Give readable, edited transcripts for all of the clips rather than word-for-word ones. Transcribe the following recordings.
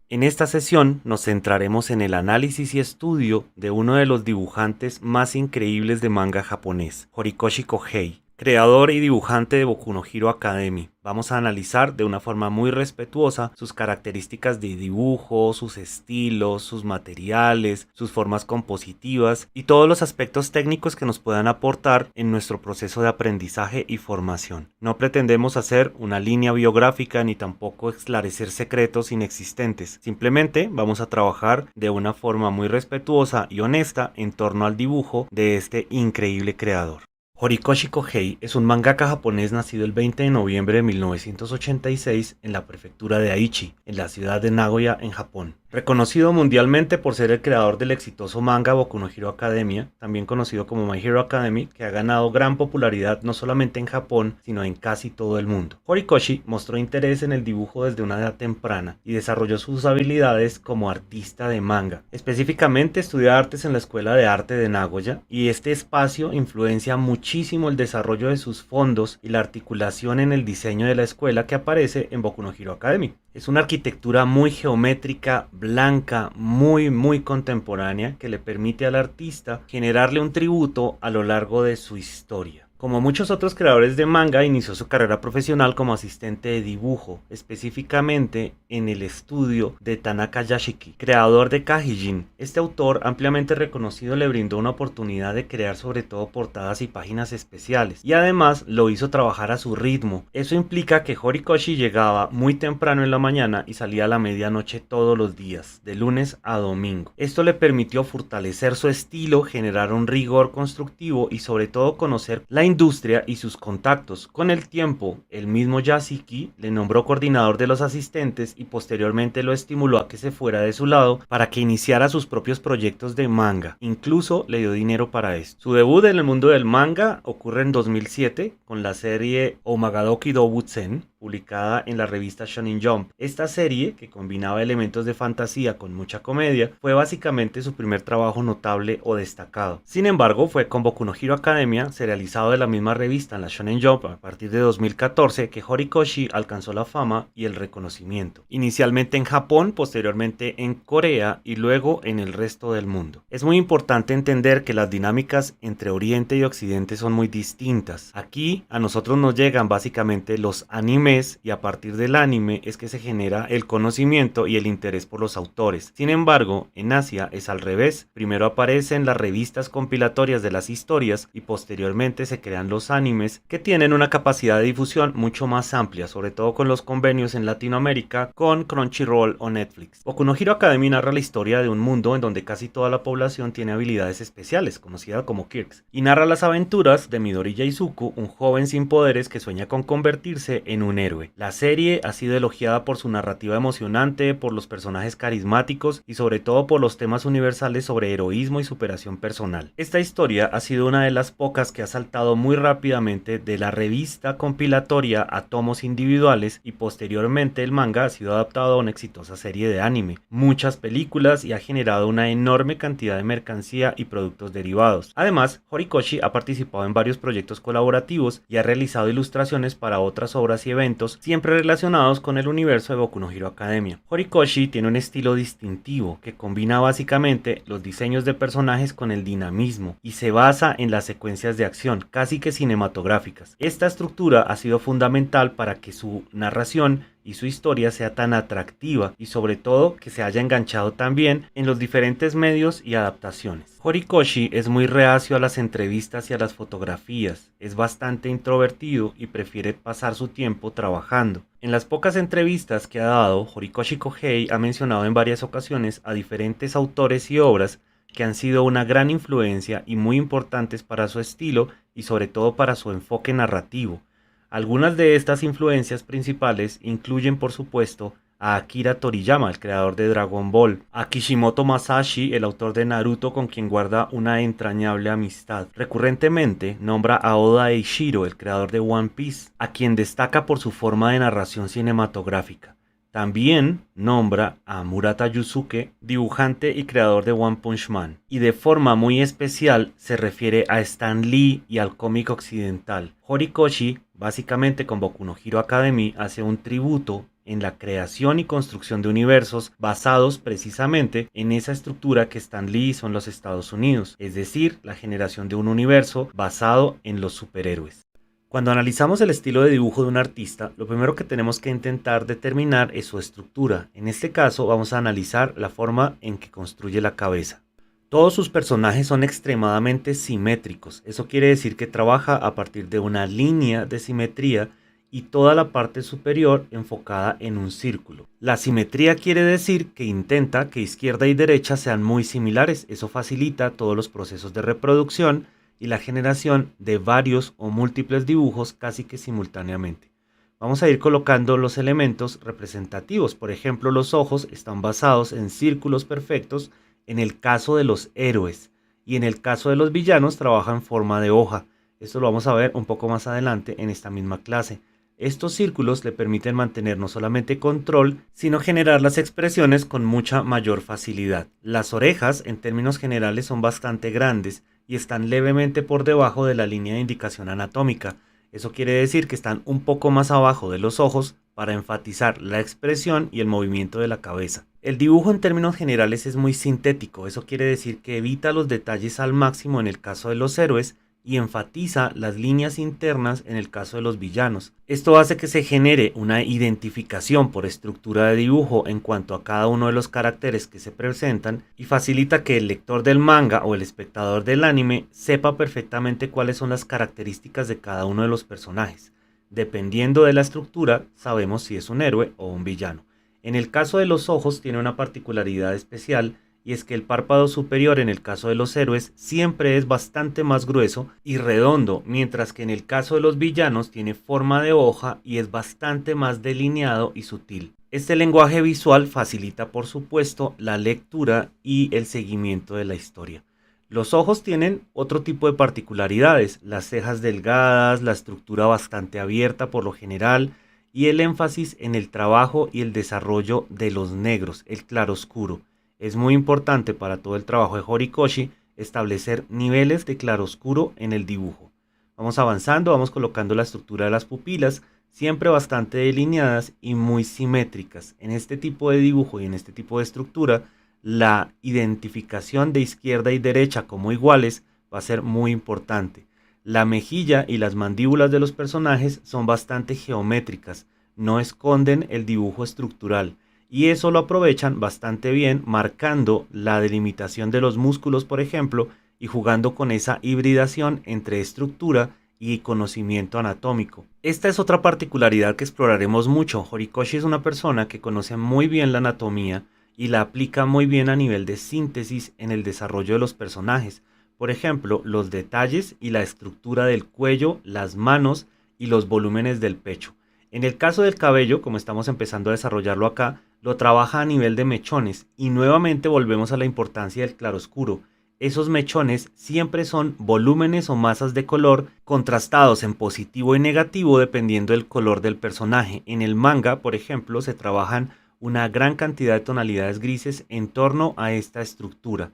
En esta sesión nos centraremos en el análisis y estudio de uno de los dibujantes más increíbles de manga japonés, Horikoshi Kohei, creador y dibujante de Boku no Hero Academy. Vamos a analizar de una forma muy respetuosa sus características de dibujo, sus estilos, sus materiales, sus formas compositivas y todos los aspectos técnicos que nos puedan aportar en nuestro proceso de aprendizaje y formación. No pretendemos hacer una línea biográfica ni tampoco esclarecer secretos inexistentes. Simplemente vamos a trabajar de una forma muy respetuosa y honesta en torno al dibujo de este increíble creador. Horikoshi Kohei es un mangaka japonés nacido el 20 de noviembre de 1986 en la prefectura de Aichi, en la ciudad de Nagoya, en Japón. Reconocido mundialmente por ser el creador del exitoso manga Boku no Hero Academia, también conocido como My Hero Academy, que ha ganado gran popularidad no solamente en Japón, sino en casi todo el mundo. Horikoshi mostró interés en el dibujo desde una edad temprana y desarrolló sus habilidades como artista de manga. Específicamente estudió artes en la Escuela de Arte de Nagoya, y este espacio influencia muchísimo el desarrollo de sus fondos y la articulación en el diseño de la escuela que aparece en Boku no Hero Academy. Es una arquitectura muy geométrica, blanca, muy contemporánea, que le permite al artista generarle un tributo a lo largo de su historia. Como muchos otros creadores de manga, inició su carrera profesional como asistente de dibujo, específicamente en el estudio de Tanaka Yashiki, creador de Kahijin. Este autor, ampliamente reconocido, le brindó una oportunidad de crear sobre todo portadas y páginas especiales, y además lo hizo trabajar a su ritmo. Eso implica que Horikoshi llegaba muy temprano en la mañana y salía a la medianoche todos los días, de lunes a domingo. Esto le permitió fortalecer su estilo, generar un rigor constructivo y sobre todo conocer la industria y sus contactos. Con el tiempo, el mismo Yashiki le nombró coordinador de los asistentes y posteriormente lo estimuló a que se fuera de su lado para que iniciara sus propios proyectos de manga. Incluso le dio dinero para esto. Su debut en el mundo del manga ocurre en 2007 con la serie Omagadoki Doubutsen, publicada en la revista Shonen Jump. Esta serie, que combinaba elementos de fantasía con mucha comedia, fue básicamente su primer trabajo notable o destacado. Sin embargo, fue con Boku no Hero Academia, serializado de la misma revista en la Shonen Jump a partir de 2014, que Horikoshi alcanzó la fama y el reconocimiento. Inicialmente en Japón, posteriormente en Corea y luego en el resto del mundo. Es muy importante entender que las dinámicas entre Oriente y Occidente son muy distintas. Aquí a nosotros nos llegan básicamente los animes, y a partir del anime es que se genera el conocimiento y el interés por los autores. Sin embargo, en Asia es al revés. Primero aparecen las revistas compilatorias de las historias y posteriormente se crean los animes, que tienen una capacidad de difusión mucho más amplia, sobre todo con los convenios en Latinoamérica con Crunchyroll o Netflix. Boku no Hero Academy narra la historia de un mundo en donde casi toda la población tiene habilidades especiales, conocida como quirks, y narra las aventuras de Midori Yaisuku, un joven sin poderes que sueña con convertirse en un héroe. La serie ha sido elogiada por su narrativa emocionante, por los personajes carismáticos y sobre todo por los temas universales sobre heroísmo y superación personal. Esta historia ha sido una de las pocas que ha saltado muy rápidamente de la revista compilatoria a tomos individuales, y posteriormente el manga ha sido adaptado a una exitosa serie de anime, muchas películas, y ha generado una enorme cantidad de mercancía y productos derivados. Además, Horikoshi ha participado en varios proyectos colaborativos y ha realizado ilustraciones para otras obras y eventos siempre relacionados con el universo de Boku no Hero Academia. Horikoshi tiene un estilo distintivo que combina básicamente los diseños de personajes con el dinamismo y se basa en las secuencias de acción, casi que cinematográficas. Esta estructura ha sido fundamental para que su narración y su historia sea tan atractiva y sobre todo que se haya enganchado también en los diferentes medios y adaptaciones. Horikoshi es muy reacio a las entrevistas y a las fotografías, es bastante introvertido y prefiere pasar su tiempo trabajando. En las pocas entrevistas que ha dado, Horikoshi Kohei ha mencionado en varias ocasiones a diferentes autores y obras que han sido una gran influencia y muy importantes para su estilo y sobre todo para su enfoque narrativo. Algunas de estas influencias principales incluyen, por supuesto, a Akira Toriyama, el creador de Dragon Ball, a Kishimoto Masashi, el autor de Naruto, con quien guarda una entrañable amistad. Recurrentemente nombra a Oda Eiichiro, el creador de One Piece, a quien destaca por su forma de narración cinematográfica. También nombra a Murata Yusuke, dibujante y creador de One Punch Man, y de forma muy especial se refiere a Stan Lee y al cómic occidental. Horikoshi, básicamente con Boku no Hero Academy, hace un tributo en la creación y construcción de universos basados precisamente en esa estructura que Stan Lee hizo en los Estados Unidos, es decir, la generación de un universo basado en los superhéroes. Cuando analizamos el estilo de dibujo de un artista, lo primero que tenemos que intentar determinar es su estructura. En este caso vamos a analizar la forma en que construye la cabeza. Todos sus personajes son extremadamente simétricos, eso quiere decir que trabaja a partir de una línea de simetría y toda la parte superior enfocada en un círculo. La simetría quiere decir que intenta que izquierda y derecha sean muy similares, eso facilita todos los procesos de reproducción y la generación de varios o múltiples dibujos casi que simultáneamente. Vamos a ir colocando los elementos representativos, por ejemplo los ojos están basados en círculos perfectos en el caso de los héroes y en el caso de los villanos trabaja en forma de hoja. Esto lo vamos a ver un poco más adelante en esta misma clase. Estos círculos le permiten mantener no solamente control, sino generar las expresiones con mucha mayor facilidad. Las orejas en términos generales son bastante grandes y están levemente por debajo de la línea de indicación anatómica. Eso quiere decir que están un poco más abajo de los ojos para enfatizar la expresión y el movimiento de la cabeza. El dibujo en términos generales es muy sintético, eso quiere decir que evita los detalles al máximo en el caso de los héroes y enfatiza las líneas internas en el caso de los villanos. Esto hace que se genere una identificación por estructura de dibujo en cuanto a cada uno de los caracteres que se presentan y facilita que el lector del manga o el espectador del anime sepa perfectamente cuáles son las características de cada uno de los personajes. Dependiendo de la estructura, sabemos si es un héroe o un villano. En el caso de los ojos tiene una particularidad especial y es que el párpado superior en el caso de los héroes siempre es bastante más grueso y redondo, mientras que en el caso de los villanos tiene forma de hoja y es bastante más delineado y sutil. Este lenguaje visual facilita por supuesto la lectura y el seguimiento de la historia. Los ojos tienen otro tipo de particularidades, las cejas delgadas, la estructura bastante abierta por lo general y el énfasis en el trabajo y el desarrollo de los negros, el claroscuro. Es muy importante para todo el trabajo de Horikoshi establecer niveles de claroscuro en el dibujo. Vamos avanzando, vamos colocando la estructura de las pupilas, siempre bastante delineadas y muy simétricas. En este tipo de dibujo y en este tipo de estructura, la identificación de izquierda y derecha como iguales va a ser muy importante. La mejilla y las mandíbulas de los personajes son bastante geométricas, no esconden el dibujo estructural y eso lo aprovechan bastante bien marcando la delimitación de los músculos, por ejemplo, y jugando con esa hibridación entre estructura y conocimiento anatómico. Esta es otra particularidad que exploraremos mucho. Horikoshi es una persona que conoce muy bien la anatomía y la aplica muy bien a nivel de síntesis en el desarrollo de los personajes. Por ejemplo, los detalles y la estructura del cuello, las manos y los volúmenes del pecho. En el caso del cabello, como estamos empezando a desarrollarlo acá, lo trabaja a nivel de mechones y nuevamente volvemos a la importancia del claroscuro. Esos mechones siempre son volúmenes o masas de color contrastados en positivo y negativo dependiendo del color del personaje. En el manga, por ejemplo, se trabajan una gran cantidad de tonalidades grises en torno a esta estructura.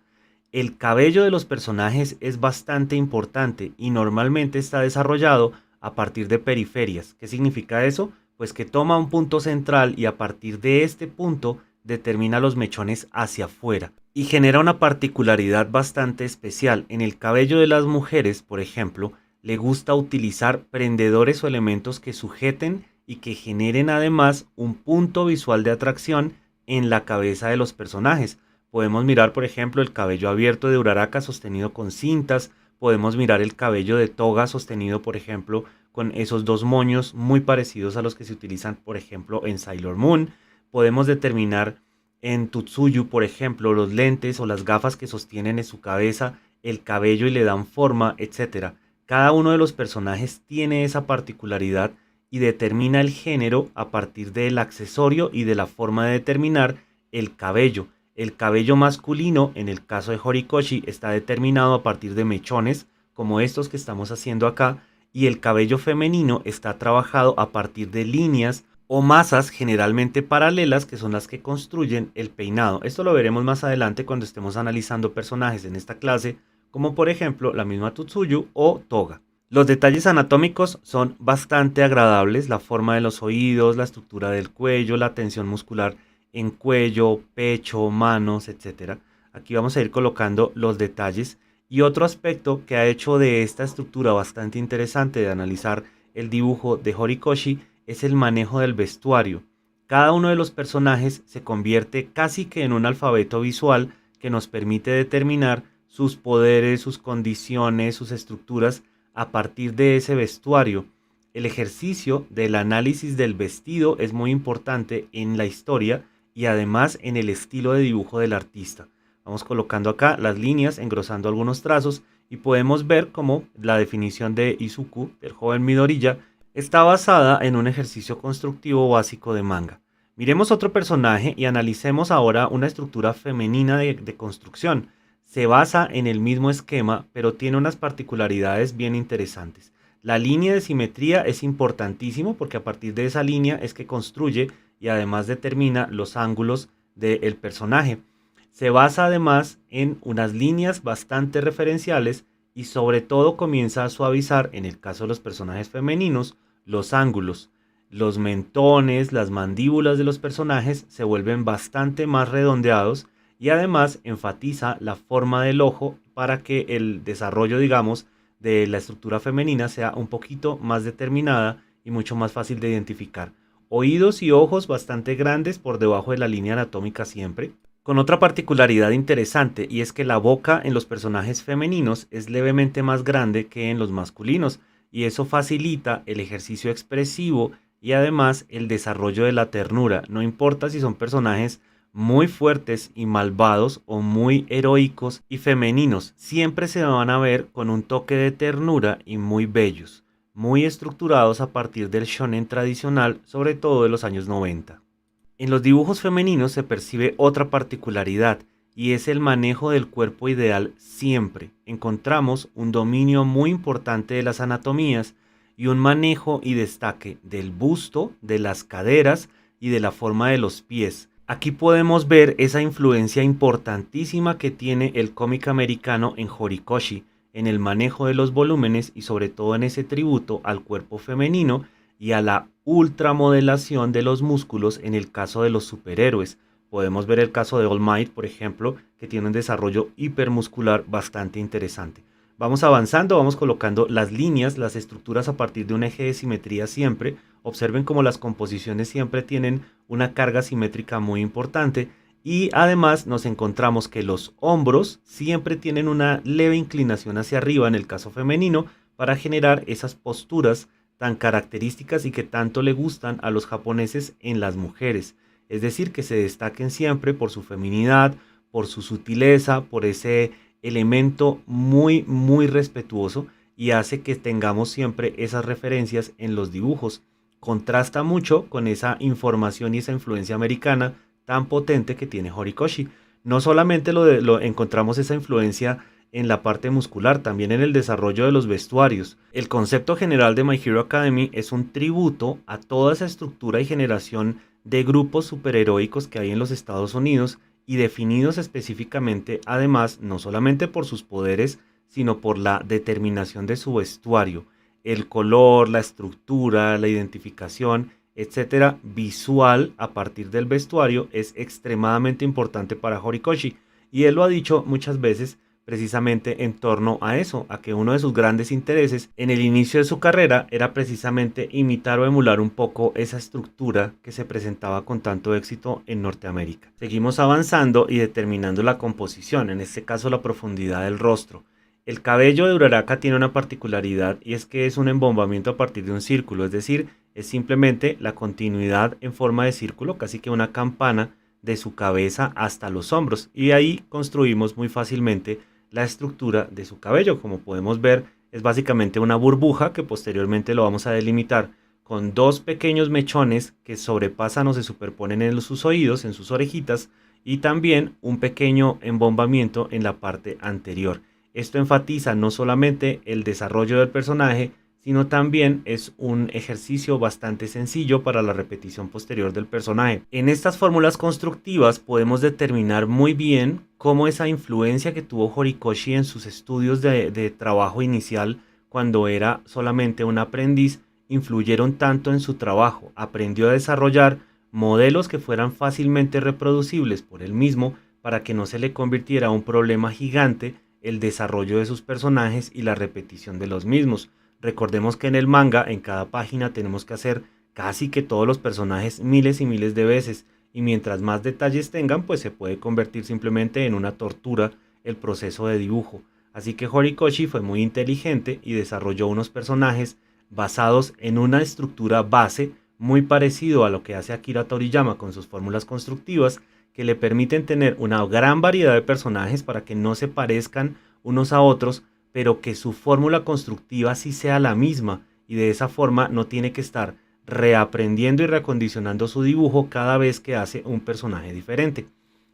El cabello de los personajes es bastante importante y normalmente está desarrollado a partir de periferias. ¿Qué significa eso? Pues que toma un punto central y a partir de este punto determina los mechones hacia afuera y genera una particularidad bastante especial. En el cabello de las mujeres, por ejemplo, le gusta utilizar prendedores o elementos que sujeten y que generen además un punto visual de atracción en la cabeza de los personajes. Podemos mirar, por ejemplo, el cabello abierto de Uraraka sostenido con cintas. Podemos mirar el cabello de Toga sostenido, por ejemplo, con esos dos moños muy parecidos a los que se utilizan, por ejemplo, en Sailor Moon. Podemos determinar en Tutsuyu, por ejemplo, los lentes o las gafas que sostienen en su cabeza el cabello y le dan forma, etc. Cada uno de los personajes tiene esa particularidad y determina el género a partir del accesorio y de la forma de determinar el cabello. El cabello masculino, en el caso de Horikoshi, está determinado a partir de mechones, como estos que estamos haciendo acá, y el cabello femenino está trabajado a partir de líneas o masas generalmente paralelas que son las que construyen el peinado. Esto lo veremos más adelante cuando estemos analizando personajes en esta clase, como por ejemplo la misma Tutsuyu o Toga. Los detalles anatómicos son bastante agradables, la forma de los oídos, la estructura del cuello, la tensión muscular en cuello, pecho, manos, etcétera. Aquí vamos a ir colocando los detalles. Y otro aspecto que ha hecho de esta estructura bastante interesante de analizar el dibujo de Horikoshi es el manejo del vestuario. Cada uno de los personajes se convierte casi que en un alfabeto visual que nos permite determinar sus poderes, sus condiciones, sus estructuras a partir de ese vestuario. El ejercicio del análisis del vestido es muy importante en la historia y además en el estilo de dibujo del artista. Vamos colocando acá las líneas, engrosando algunos trazos y podemos ver cómo la definición de Izuku, del joven Midoriya, está basada en un ejercicio constructivo básico de manga. Miremos otro personaje y analicemos ahora una estructura femenina de construcción. Se basa en el mismo esquema, pero tiene unas particularidades bien interesantes. La línea de simetría es importantísimo porque a partir de esa línea es que construye y además determina los ángulos del personaje. Se basa además en unas líneas bastante referenciales y sobre todo comienza a suavizar, en el caso de los personajes femeninos, los ángulos. Los mentones, las mandíbulas de los personajes se vuelven bastante más redondeados y además enfatiza la forma del ojo para que el desarrollo, digamos, de la estructura femenina sea un poquito más determinada y mucho más fácil de identificar. Oídos y ojos bastante grandes por debajo de la línea anatómica siempre, con otra particularidad interesante, y es que la boca en los personajes femeninos es levemente más grande que en los masculinos, y eso facilita el ejercicio expresivo y además el desarrollo de la ternura. No importa si son personajes muy fuertes y malvados o muy heroicos y femeninos, siempre se van a ver con un toque de ternura y muy bellos, muy estructurados a partir del shonen tradicional, sobre todo de los años 90. En los dibujos femeninos se percibe otra particularidad y es el manejo del cuerpo ideal siempre. Encontramos un dominio muy importante de las anatomías y un manejo y destaque del busto, de las caderas y de la forma de los pies. Aquí podemos ver esa influencia importantísima que tiene el cómic americano en Horikoshi, en el manejo de los volúmenes y sobre todo en ese tributo al cuerpo femenino y a la ultramodelación de los músculos en el caso de los superhéroes. Podemos ver el caso de All Might, por ejemplo, que tiene un desarrollo hipermuscular bastante interesante. Vamos avanzando, vamos colocando las líneas, las estructuras a partir de un eje de simetría siempre. Observen cómo las composiciones siempre tienen una carga simétrica muy importante. Y además nos encontramos que los hombros siempre tienen una leve inclinación hacia arriba en el caso femenino para generar esas posturas tan características y que tanto le gustan a los japoneses en las mujeres. Es decir, que se destaquen siempre por su feminidad, por su sutileza, por ese elemento muy, muy respetuoso y hace que tengamos siempre esas referencias en los dibujos. Contrasta mucho con esa información y esa influencia americana tan potente que tiene Horikoshi. No solamente lo encontramos esa influencia en la parte muscular, también en el desarrollo de los vestuarios. El concepto general de My Hero Academy es un tributo a toda esa estructura y generación de grupos superheroicos que hay en los Estados Unidos y definidos específicamente, además, no solamente por sus poderes, sino por la determinación de su vestuario, el color, la estructura, la identificación, etcétera, visual a partir del vestuario es extremadamente importante para Horikoshi. Y él lo ha dicho muchas veces precisamente en torno a eso, a que uno de sus grandes intereses en el inicio de su carrera era precisamente imitar o emular un poco esa estructura que se presentaba con tanto éxito en Norteamérica. Seguimos avanzando y determinando la composición, en este caso la profundidad del rostro. El cabello de Uraraka tiene una particularidad y es que es un embombamiento a partir de un círculo, es decir, es simplemente la continuidad en forma de círculo, casi que una campana de su cabeza hasta los hombros, y ahí construimos muy fácilmente la estructura de su cabello. Como podemos ver, es básicamente una burbuja que posteriormente lo vamos a delimitar con dos pequeños mechones que sobrepasan o se superponen en sus oídos, en sus orejitas, y también un pequeño embombamiento en la parte anterior. Esto enfatiza no solamente el desarrollo del personaje, sino también es un ejercicio bastante sencillo para la repetición posterior del personaje. En estas fórmulas constructivas podemos determinar muy bien cómo esa influencia que tuvo Horikoshi en sus estudios de trabajo inicial cuando era solamente un aprendiz, influyeron tanto en su trabajo. Aprendió a desarrollar modelos que fueran fácilmente reproducibles por él mismo para que no se le convirtiera en un problema gigante el desarrollo de sus personajes y la repetición de los mismos. Recordemos que en el manga, en cada página tenemos que hacer casi que todos los personajes miles y miles de veces, y mientras más detalles tengan, pues se puede convertir simplemente en una tortura el proceso de dibujo. Así que Horikoshi fue muy inteligente y desarrolló unos personajes basados en una estructura base muy parecido a lo que hace Akira Toriyama con sus fórmulas constructivas, que le permiten tener una gran variedad de personajes para que no se parezcan unos a otros, pero que su fórmula constructiva sí sea la misma, y de esa forma no tiene que estar reaprendiendo y reacondicionando su dibujo cada vez que hace un personaje diferente.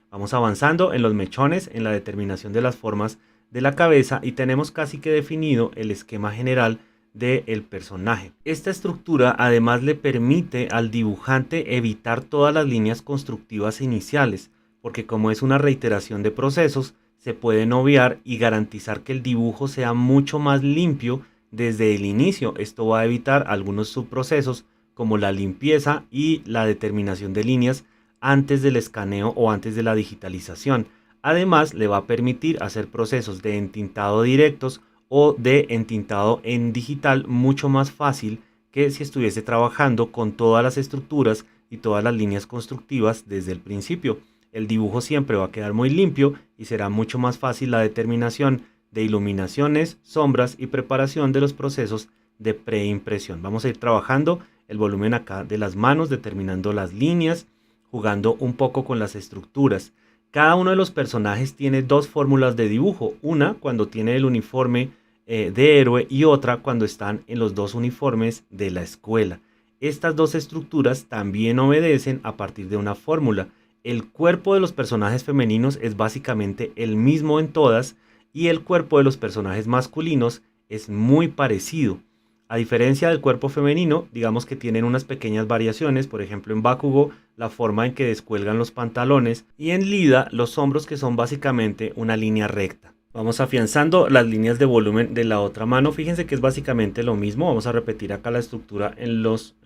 Vamos avanzando en los mechones, en la determinación de las formas de la cabeza, y tenemos casi que definido el esquema general del personaje. Esta estructura además le permite al dibujante evitar todas las líneas constructivas iniciales, porque como es una reiteración de procesos, se pueden obviar y garantizar que el dibujo sea mucho más limpio desde el inicio. Esto va a evitar algunos subprocesos como la limpieza y la determinación de líneas antes del escaneo o antes de la digitalización. Además, le va a permitir hacer procesos de entintado directos o de entintado en digital mucho más fácil que si estuviese trabajando con todas las estructuras y todas las líneas constructivas desde el principio. El dibujo siempre va a quedar muy limpio y será mucho más fácil la determinación de iluminaciones, sombras y preparación de los procesos de preimpresión. Vamos a ir trabajando el volumen acá de las manos, determinando las líneas, jugando un poco con las estructuras. Cada uno de los personajes tiene dos fórmulas de dibujo, una cuando tiene el uniforme de héroe y otra cuando están en los dos uniformes de la escuela. Estas dos estructuras también obedecen a partir de una fórmula. El cuerpo de los personajes femeninos es básicamente el mismo en todas y el cuerpo de los personajes masculinos es muy parecido. A diferencia del cuerpo femenino, digamos que tienen unas pequeñas variaciones, por ejemplo en Bakugo la forma en que descuelgan los pantalones y en Lida los hombros, que son básicamente una línea recta. Vamos afianzando las líneas de volumen de la otra mano. Fíjense que es básicamente lo mismo. Vamos a repetir acá la estructura en los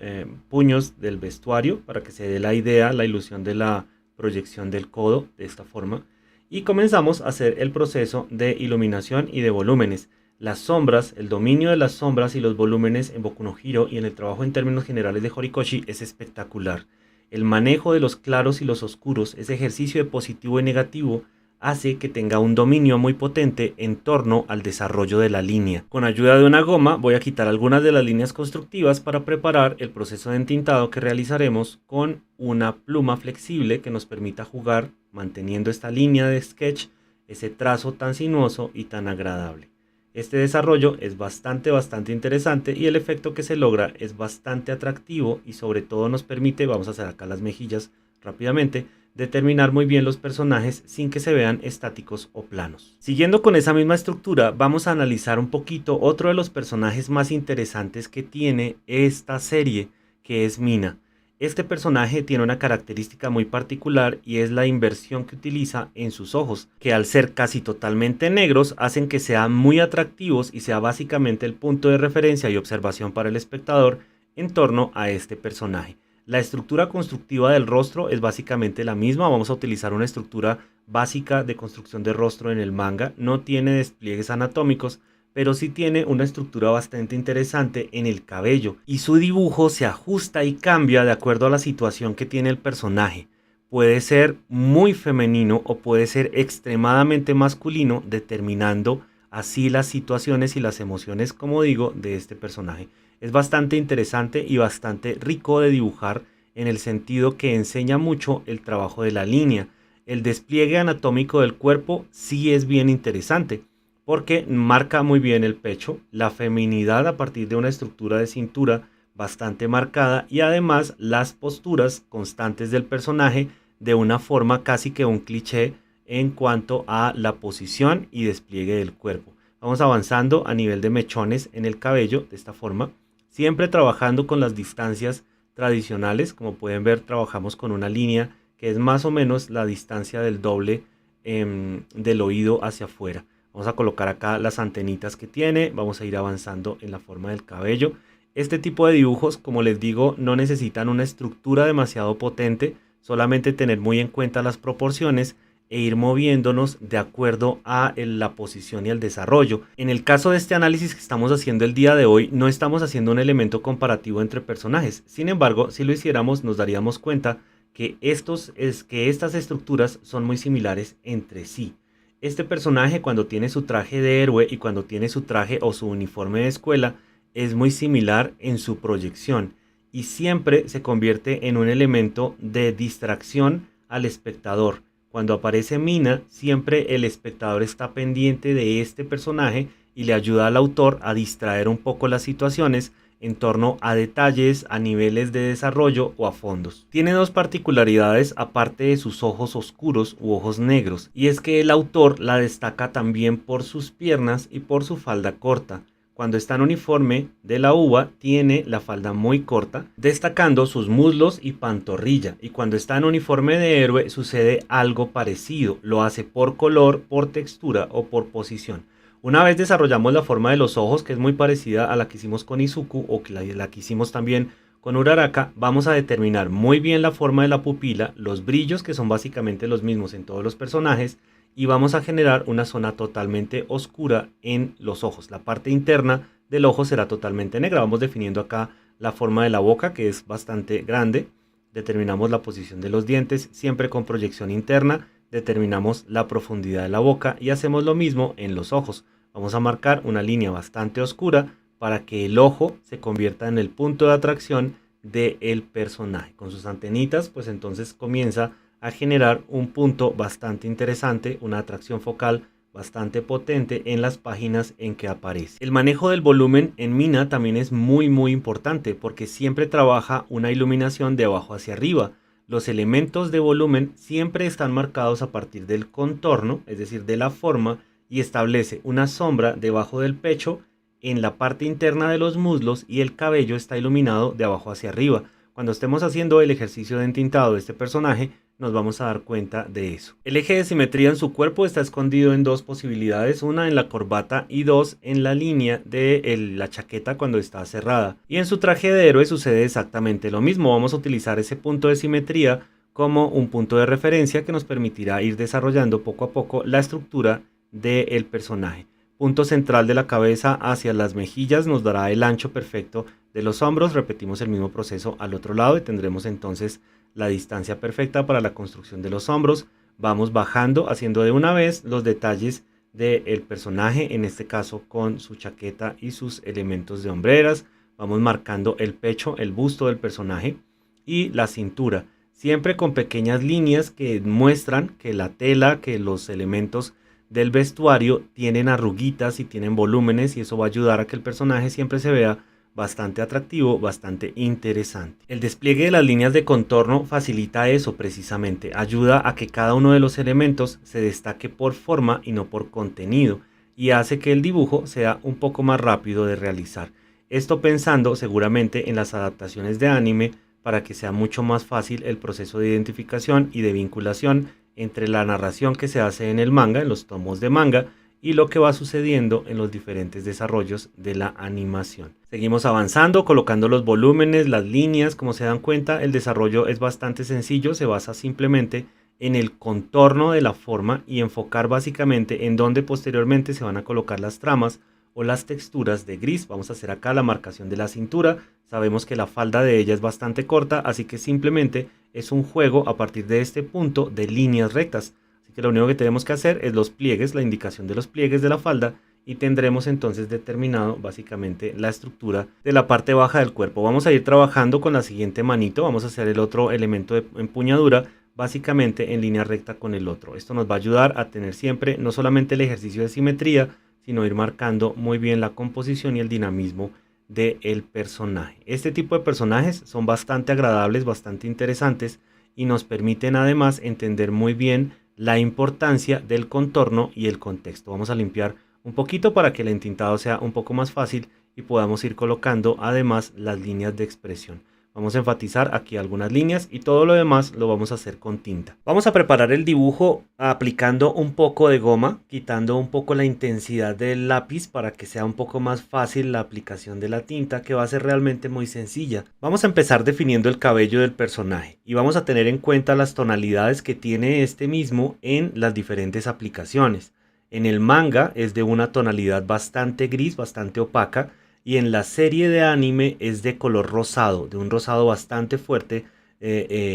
puños del vestuario para que se dé la idea, la ilusión de la proyección del codo de esta forma. Y comenzamos a hacer el proceso de iluminación y de volúmenes. Las sombras, el dominio de las sombras y los volúmenes en Boku no Hero y en el trabajo en términos generales de Horikoshi es espectacular. El manejo de los claros y los oscuros, ese ejercicio de positivo y negativo, hace que tenga un dominio muy potente en torno al desarrollo de la línea. Con ayuda de una goma voy a quitar algunas de las líneas constructivas para preparar el proceso de entintado que realizaremos con una pluma flexible que nos permita jugar manteniendo esta línea de sketch, ese trazo tan sinuoso y tan agradable. Este desarrollo es bastante interesante y el efecto que se logra es bastante atractivo y sobre todo nos permite, vamos a hacer acá las mejillas rápidamente, determinar muy bien los personajes sin que se vean estáticos o planos. Siguiendo con esa misma estructura, vamos a analizar un poquito otro de los personajes más interesantes que tiene esta serie, que es Mina. Este personaje tiene una característica muy particular y es la inversión que utiliza en sus ojos, que al ser casi totalmente negros hacen que sean muy atractivos y sea básicamente el punto de referencia y observación para el espectador en torno a este personaje. La estructura constructiva del rostro es básicamente la misma. Vamos a utilizar una estructura básica de construcción de rostro en el manga. No tiene despliegues anatómicos, pero sí tiene una estructura bastante interesante en el cabello. Y su dibujo se ajusta y cambia de acuerdo a la situación que tiene el personaje. Puede ser muy femenino o puede ser extremadamente masculino, determinando así las situaciones y las emociones, como digo, de este personaje. Es bastante interesante y bastante rico de dibujar en el sentido que enseña mucho el trabajo de la línea. El despliegue anatómico del cuerpo sí es bien interesante porque marca muy bien el pecho, la feminidad a partir de una estructura de cintura bastante marcada y además las posturas constantes del personaje de una forma casi que un cliché en cuanto a la posición y despliegue del cuerpo. Vamos avanzando a nivel de mechones en el cabello de esta forma. Siempre trabajando con las distancias tradicionales, como pueden ver trabajamos con una línea que es más o menos la distancia del doble del oído hacia afuera. Vamos a colocar acá las antenitas que tiene, vamos a ir avanzando en la forma del cabello. Este tipo de dibujos, como les digo, no necesitan una estructura demasiado potente, solamente tener muy en cuenta las proporciones e ir moviéndonos de acuerdo a la posición y el desarrollo. En el caso de este análisis que estamos haciendo el día de hoy, no estamos haciendo un elemento comparativo entre personajes. Sin embargo, si lo hiciéramos, nos daríamos cuenta que estas estructuras son muy similares entre sí. Este personaje, cuando tiene su traje de héroe y cuando tiene su traje o su uniforme de escuela, es muy similar en su proyección y siempre se convierte en un elemento de distracción al espectador. Cuando aparece Mina, siempre el espectador está pendiente de este personaje y le ayuda al autor a distraer un poco las situaciones en torno a detalles, a niveles de desarrollo o a fondos. Tiene dos particularidades aparte de sus ojos oscuros u ojos negros, y es que el autor la destaca también por sus piernas y por su falda corta. Cuando está en uniforme de la uva tiene la falda muy corta, destacando sus muslos y pantorrilla, y cuando está en uniforme de héroe sucede algo parecido, lo hace por color, por textura o por posición. Una vez desarrollamos la forma de los ojos, que es muy parecida a la que hicimos con Izuku o la que hicimos también con Uraraka, vamos a determinar muy bien la forma de la pupila, los brillos que son básicamente los mismos en todos los personajes, y vamos a generar una zona totalmente oscura en los ojos. La parte interna del ojo será totalmente negra. Vamos definiendo acá la forma de la boca, que es bastante grande. Determinamos la posición de los dientes, siempre con proyección interna. Determinamos la profundidad de la boca y hacemos lo mismo en los ojos. Vamos a marcar una línea bastante oscura para que el ojo se convierta en el punto de atracción del personaje. Con sus antenitas, pues entonces comienza a generar un punto bastante interesante, una atracción focal bastante potente en las páginas en que aparece. El manejo del volumen en Mina también es muy importante porque siempre trabaja una iluminación de abajo hacia arriba. Los elementos de volumen siempre están marcados a partir del contorno, es decir, de la forma, y establece una sombra debajo del pecho, en la parte interna de los muslos, y el cabello está iluminado de abajo hacia arriba. Cuando estemos haciendo el ejercicio de entintado de este personaje, nos vamos a dar cuenta de eso. El eje de simetría en su cuerpo está escondido en dos posibilidades, una en la corbata y dos en la línea de la chaqueta cuando está cerrada. Y en su traje de héroe sucede exactamente lo mismo. Vamos a utilizar ese punto de simetría como un punto de referencia que nos permitirá ir desarrollando poco a poco la estructura del personaje. Punto central de la cabeza hacia las mejillas nos dará el ancho perfecto de los hombros. Repetimos el mismo proceso al otro lado y tendremos entonces la distancia perfecta para la construcción de los hombros. Vamos bajando, haciendo de una vez los detalles del personaje, en este caso con su chaqueta y sus elementos de hombreras. Vamos marcando el pecho, el busto del personaje y la cintura, siempre con pequeñas líneas que muestran que la tela, que los elementos del vestuario tienen arruguitas y tienen volúmenes, y eso va a ayudar a que el personaje siempre se vea bastante atractivo, bastante interesante. El despliegue de las líneas de contorno facilita eso precisamente, ayuda a que cada uno de los elementos se destaque por forma y no por contenido, y hace que el dibujo sea un poco más rápido de realizar. Esto pensando seguramente en las adaptaciones de anime para que sea mucho más fácil el proceso de identificación y de vinculación entre la narración que se hace en el manga, en los tomos de manga, y lo que va sucediendo en los diferentes desarrollos de la animación. Seguimos avanzando, colocando los volúmenes, las líneas. Como se dan cuenta, el desarrollo es bastante sencillo, se basa simplemente en el contorno de la forma y enfocar básicamente en donde posteriormente se van a colocar las tramas o las texturas de gris. Vamos a hacer acá la marcación de la cintura. Sabemos que la falda de ella es bastante corta, así que simplemente es un juego a partir de este punto de líneas rectas. Así que lo único que tenemos que hacer es los pliegues, la indicación de los pliegues de la falda, y tendremos entonces determinado básicamente la estructura de la parte baja del cuerpo. Vamos a ir trabajando con la siguiente manito. Vamos a hacer el otro elemento de empuñadura básicamente en línea recta con el otro. Esto nos va a ayudar a tener siempre no solamente el ejercicio de simetría, sino ir marcando muy bien la composición y el dinamismo del personaje. Este tipo de personajes son bastante agradables, bastante interesantes, y nos permiten además entender muy bien la importancia del contorno y el contexto. Vamos a limpiar un poquito para que el entintado sea un poco más fácil y podamos ir colocando además las líneas de expresión. Vamos a enfatizar aquí algunas líneas y todo lo demás lo vamos a hacer con tinta. Vamos a preparar el dibujo aplicando un poco de goma, quitando un poco la intensidad del lápiz para que sea un poco más fácil la aplicación de la tinta, que va a ser realmente muy sencilla. Vamos a empezar definiendo el cabello del personaje y vamos a tener en cuenta las tonalidades que tiene este mismo en las diferentes aplicaciones. En el manga es de una tonalidad bastante gris, bastante opaca, y en la serie de anime es de color rosado, de un rosado bastante fuerte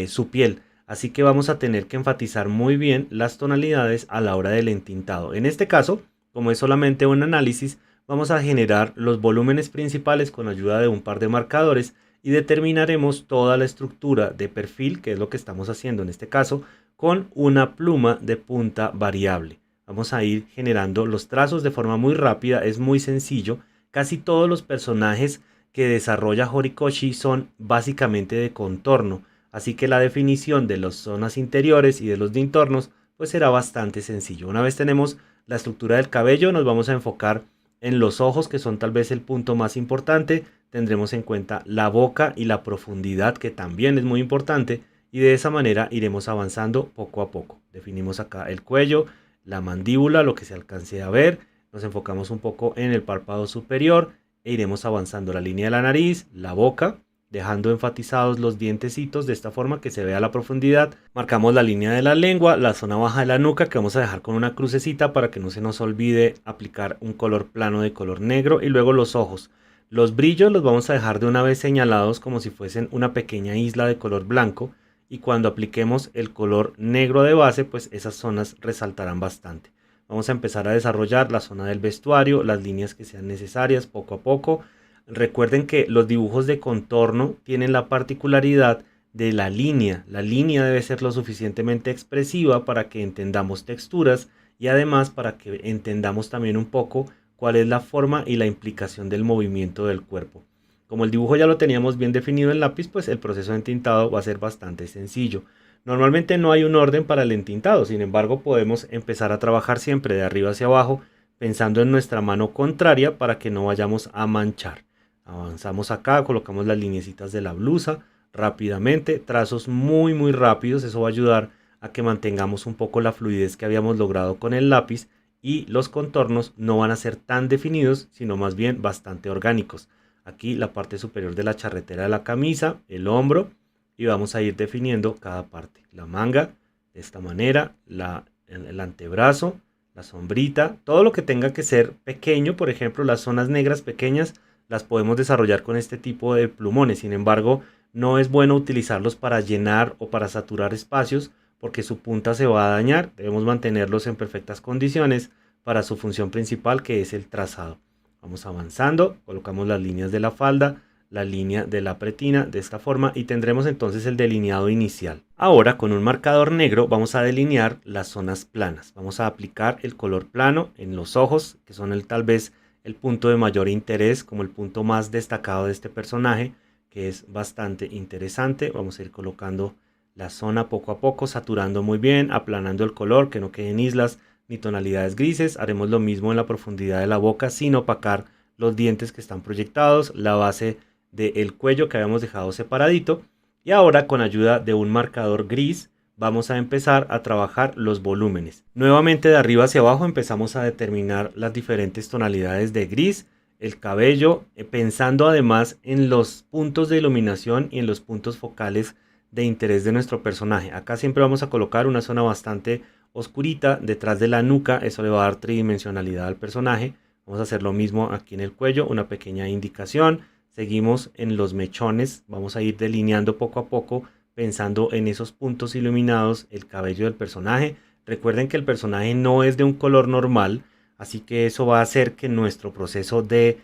su piel. Así que vamos a tener que enfatizar muy bien las tonalidades a la hora del entintado. En este caso, como es solamente un análisis, vamos a generar los volúmenes principales con ayuda de un par de marcadores y determinaremos toda la estructura de perfil, que es lo que estamos haciendo en este caso, con una pluma de punta variable. Vamos a ir generando los trazos de forma muy rápida, es muy sencillo. Casi todos los personajes que desarrolla Horikoshi son básicamente de contorno, así que la definición de las zonas interiores y de los entornos pues será bastante sencillo. Una vez tenemos la estructura del cabello, nos vamos a enfocar en los ojos, que son tal vez el punto más importante. Tendremos en cuenta la boca y la profundidad, que también es muy importante, y de esa manera iremos avanzando poco a poco. Definimos acá el cuello, la mandíbula, lo que se alcance a ver. Nos enfocamos un poco en el párpado superior e iremos avanzando la línea de la nariz, la boca, dejando enfatizados los dientecitos de esta forma que se vea la profundidad. Marcamos la línea de la lengua, la zona baja de la nuca, que vamos a dejar con una crucecita para que no se nos olvide aplicar un color plano de color negro, y luego los ojos. Los brillos los vamos a dejar de una vez señalados como si fuesen una pequeña isla de color blanco, y cuando apliquemos el color negro de base, pues esas zonas resaltarán bastante. Vamos a empezar a desarrollar la zona del vestuario, las líneas que sean necesarias poco a poco. Recuerden que los dibujos de contorno tienen la particularidad de la línea. La línea debe ser lo suficientemente expresiva para que entendamos texturas y además para que entendamos también un poco cuál es la forma y la implicación del movimiento del cuerpo. Como el dibujo ya lo teníamos bien definido en lápiz, pues el proceso de entintado va a ser bastante sencillo. Normalmente no hay un orden para el entintado, sin embargo podemos empezar a trabajar siempre de arriba hacia abajo, pensando en nuestra mano contraria para que no vayamos a manchar. Avanzamos acá, colocamos las lineecitas de la blusa rápidamente, trazos muy rápidos, eso va a ayudar a que mantengamos un poco la fluidez que habíamos logrado con el lápiz, y los contornos no van a ser tan definidos, sino más bien bastante orgánicos. Aquí la parte superior de la charretera de la camisa, el hombro, y vamos a ir definiendo cada parte. La manga de esta manera, el antebrazo, la sombrita, todo lo que tenga que ser pequeño. Por ejemplo, las zonas negras pequeñas las podemos desarrollar con este tipo de plumones. Sin embargo, no es bueno utilizarlos para llenar o para saturar espacios, porque su punta se va a dañar. Debemos mantenerlos en perfectas condiciones para su función principal, que es el trazado. Vamos avanzando, colocamos las líneas de la falda, la línea de la pretina de esta forma, y tendremos entonces el delineado inicial. Ahora con un marcador negro vamos a delinear las zonas planas. Vamos a aplicar el color plano en los ojos, que son tal vez el punto de mayor interés, como el punto más destacado de este personaje, que es bastante interesante. Vamos a ir colocando la zona poco a poco, saturando muy bien, aplanando el color, que no queden islas ni tonalidades grises. Haremos lo mismo en la profundidad de la boca, sin opacar los dientes que están proyectados, la base del cuello que habíamos dejado separadito. Y ahora, con ayuda de un marcador gris, vamos a empezar a trabajar los volúmenes. Nuevamente de arriba hacia abajo empezamos a determinar las diferentes tonalidades de gris, el cabello, pensando además en los puntos de iluminación y en los puntos focales de interés de nuestro personaje. Acá siempre vamos a colocar una zona bastante oscurita detrás de la nuca, eso le va a dar tridimensionalidad al personaje. Vamos a hacer lo mismo aquí en el cuello, una pequeña indicación. Seguimos en los mechones, vamos a ir delineando poco a poco, pensando en esos puntos iluminados, el cabello del personaje. Recuerden que el personaje no es de un color normal, así que eso va a hacer que nuestro proceso de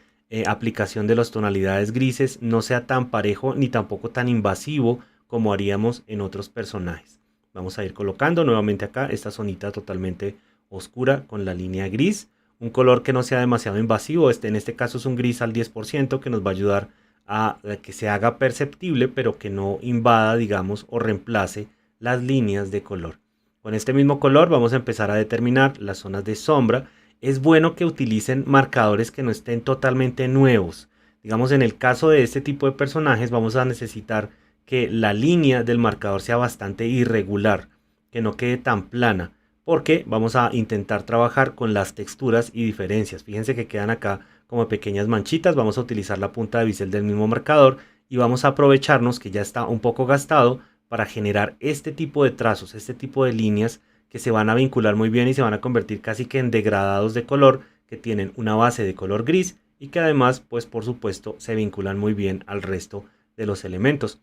aplicación de las tonalidades grises no sea tan parejo ni tampoco tan invasivo como haríamos en otros personajes. Vamos a ir colocando nuevamente acá esta zonita totalmente oscura con la línea gris. Un color que no sea demasiado invasivo, en este caso es un gris al 10%, que nos va a ayudar a que se haga perceptible, pero que no invada, digamos, o reemplace las líneas de color. Con este mismo color vamos a empezar a determinar las zonas de sombra. Es bueno que utilicen marcadores que no estén totalmente nuevos. Digamos, en el caso de este tipo de personajes vamos a necesitar que la línea del marcador sea bastante irregular, que no quede tan plana, porque vamos a intentar trabajar con las texturas y diferencias. Fíjense que quedan acá como pequeñas manchitas. Vamos a utilizar la punta de bisel del mismo marcador y vamos a aprovecharnos que ya está un poco gastado para generar este tipo de trazos, este tipo de líneas que se van a vincular muy bien y se van a convertir casi que en degradados de color, que tienen una base de color gris y que además, pues por supuesto, se vinculan muy bien al resto de los elementos.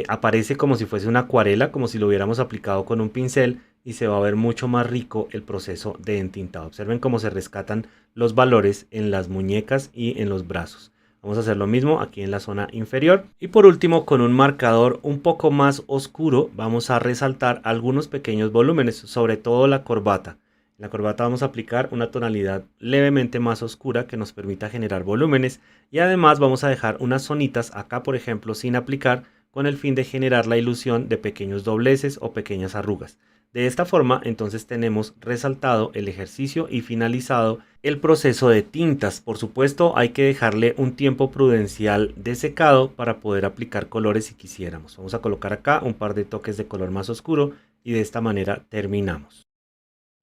Aparece como si fuese una acuarela, como si lo hubiéramos aplicado con un pincel, y se va a ver mucho más rico el proceso de entintado. Observen cómo se rescatan los valores en las muñecas y en los brazos. Vamos a hacer lo mismo aquí en la zona inferior. Y por último, con un marcador un poco más oscuro, vamos a resaltar algunos pequeños volúmenes, sobre todo la corbata. En la corbata vamos a aplicar una tonalidad levemente más oscura que nos permita generar volúmenes. Y además vamos a dejar unas zonitas acá, por ejemplo, sin aplicar, con el fin de generar la ilusión de pequeños dobleces o pequeñas arrugas. De esta forma, entonces tenemos resaltado el ejercicio y finalizado el proceso de tintas. Por supuesto, hay que dejarle un tiempo prudencial de secado para poder aplicar colores si quisiéramos. Vamos a colocar acá un par de toques de color más oscuro y de esta manera terminamos.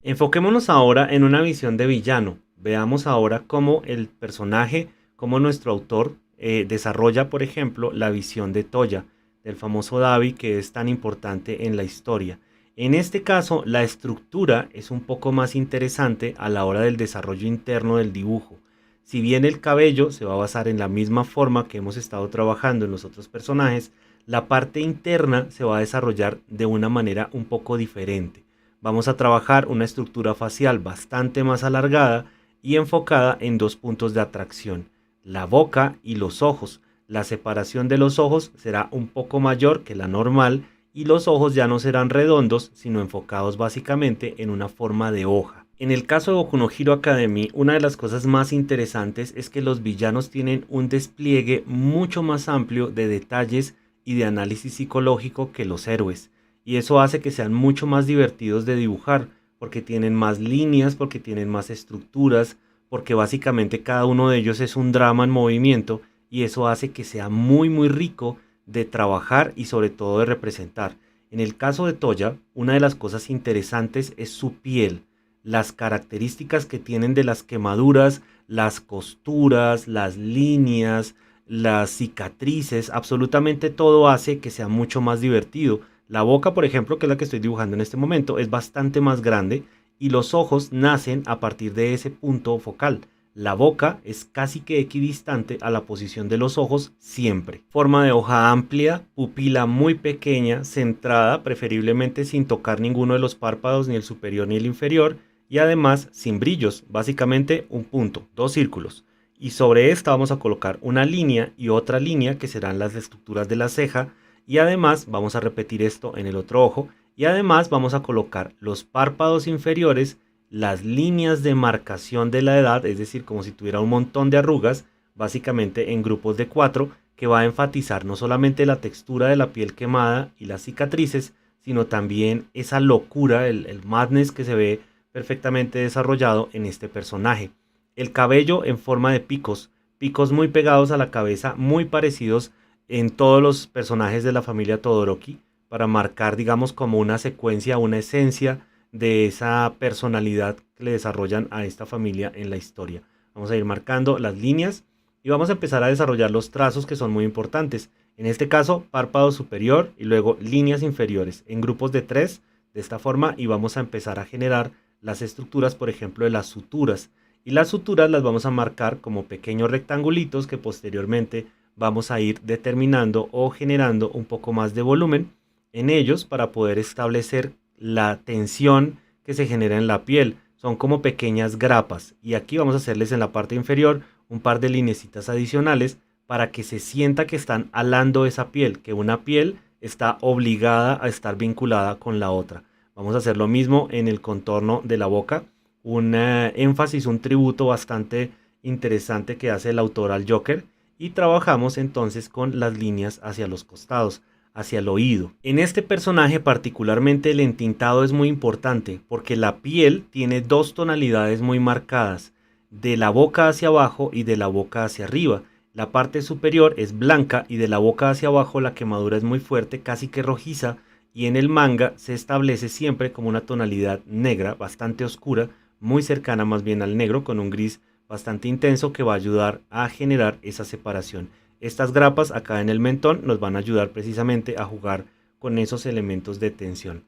Enfoquémonos ahora en una visión de villano. Veamos ahora cómo el personaje, cómo nuestro autor desarrolla, por ejemplo, la visión de Toya, del famoso Dabi, que es tan importante en la historia. En este caso, la estructura es un poco más interesante a la hora del desarrollo interno del dibujo. Si bien el cabello se va a basar en la misma forma que hemos estado trabajando en los otros personajes, la parte interna se va a desarrollar de una manera un poco diferente. Vamos a trabajar una estructura facial bastante más alargada y enfocada en dos puntos de atracción, la boca y los ojos. La separación de los ojos será un poco mayor que la normal y los ojos ya no serán redondos, sino enfocados básicamente en una forma de hoja. En el caso de Boku no Hero Academy, una de las cosas más interesantes es que los villanos tienen un despliegue mucho más amplio de detalles y de análisis psicológico que los héroes. Y eso hace que sean mucho más divertidos de dibujar, porque tienen más líneas, porque tienen más estructuras, porque básicamente cada uno de ellos es un drama en movimiento, y eso hace que sea muy rico de trabajar y sobre todo de representar. En el caso de Toya, una de las cosas interesantes es su piel, las características que tienen de las quemaduras, las costuras, las líneas, las cicatrices, absolutamente todo hace que sea mucho más divertido. La boca, por ejemplo, que es la que estoy dibujando en este momento, es bastante más grande y los ojos nacen a partir de ese punto focal. La boca es casi que equidistante a la posición de los ojos siempre. Forma de hoja amplia, pupila muy pequeña, centrada, preferiblemente sin tocar ninguno de los párpados, ni el superior ni el inferior, y además sin brillos, básicamente un punto, dos círculos. Y sobre esta vamos a colocar una línea y otra línea que serán las estructuras de la ceja, y además vamos a repetir esto en el otro ojo, y además vamos a colocar los párpados inferiores, las líneas de marcación de la edad, es decir, como si tuviera un montón de arrugas, básicamente en grupos de 4, que va a enfatizar no solamente la textura de la piel quemada y las cicatrices, sino también esa locura, el madness que se ve perfectamente desarrollado en este personaje. El cabello en forma de picos, picos muy pegados a la cabeza, muy parecidos en todos los personajes de la familia Todoroki, para marcar, digamos, como una secuencia, una esencia de esa personalidad que le desarrollan a esta familia en la historia. Vamos a ir marcando las líneas y vamos a empezar a desarrollar los trazos, que son muy importantes. En este caso, párpado superior y luego líneas inferiores en grupos de 3, de esta forma, y vamos a empezar a generar las estructuras, por ejemplo, de las suturas. Y las suturas las vamos a marcar como pequeños rectangulitos que posteriormente vamos a ir determinando o generando un poco más de volumen en ellos para poder establecer la tensión que se genera en la piel. Son como pequeñas grapas y aquí vamos a hacerles en la parte inferior un par de lineecitas adicionales para que se sienta que están alando esa piel, que una piel está obligada a estar vinculada con la otra. Vamos a hacer lo mismo en el contorno de la boca, un énfasis, un tributo bastante interesante que hace el autor al Joker, y trabajamos entonces con las líneas hacia los costados, hacia el oído. En este personaje particularmente el entintado es muy importante porque la piel tiene dos tonalidades muy marcadas, de la boca hacia abajo y de la boca hacia arriba. La parte superior es blanca y de la boca hacia abajo la quemadura es muy fuerte, casi que rojiza, y en el manga se establece siempre como una tonalidad negra, bastante oscura, muy cercana más bien al negro, con un gris bastante intenso que va a ayudar a generar esa separación. Estas grapas acá en el mentón nos van a ayudar precisamente a jugar con esos elementos de tensión.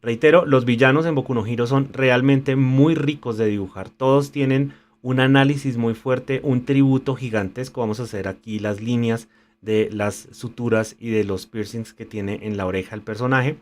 Reitero, los villanos en Boku no Hero son realmente muy ricos de dibujar. Todos tienen un análisis muy fuerte, un tributo gigantesco. Vamos a hacer aquí las líneas de las suturas y de los piercings que tiene en la oreja el personaje.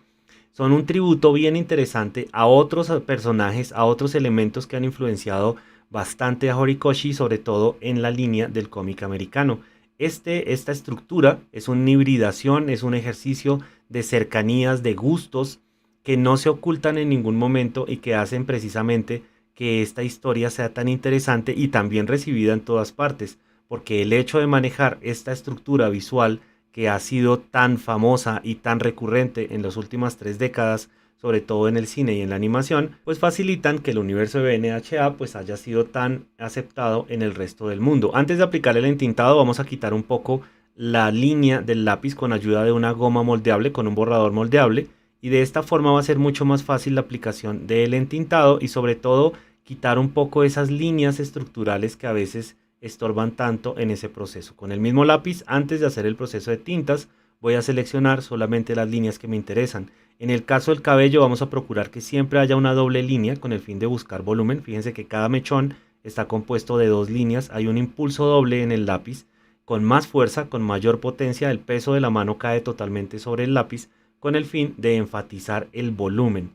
Son un tributo bien interesante a otros personajes, a otros elementos que han influenciado bastante a Horikoshi, sobre todo en la línea del cómic americano. Esta estructura es una hibridación, es un ejercicio de cercanías, de gustos que no se ocultan en ningún momento y que hacen precisamente que esta historia sea tan interesante y también recibida en todas partes, porque el hecho de manejar esta estructura visual que ha sido tan famosa y tan recurrente en las últimas 3 décadas, sobre todo en el cine y en la animación, pues facilitan que el universo de BNHA pues haya sido tan aceptado en el resto del mundo. Antes de aplicar el entintado vamos a quitar un poco la línea del lápiz con ayuda de una goma moldeable, con un borrador moldeable, y de esta forma va a ser mucho más fácil la aplicación del entintado y sobre todo quitar un poco esas líneas estructurales que a veces estorban tanto en ese proceso. Con el mismo lápiz, antes de hacer el proceso de tintas, voy a seleccionar solamente las líneas que me interesan. En el caso del cabello vamos a procurar que siempre haya una doble línea con el fin de buscar volumen. Fíjense que cada mechón está compuesto de 2 líneas, hay un impulso doble en el lápiz. Con más fuerza, con mayor potencia, el peso de la mano cae totalmente sobre el lápiz con el fin de enfatizar el volumen.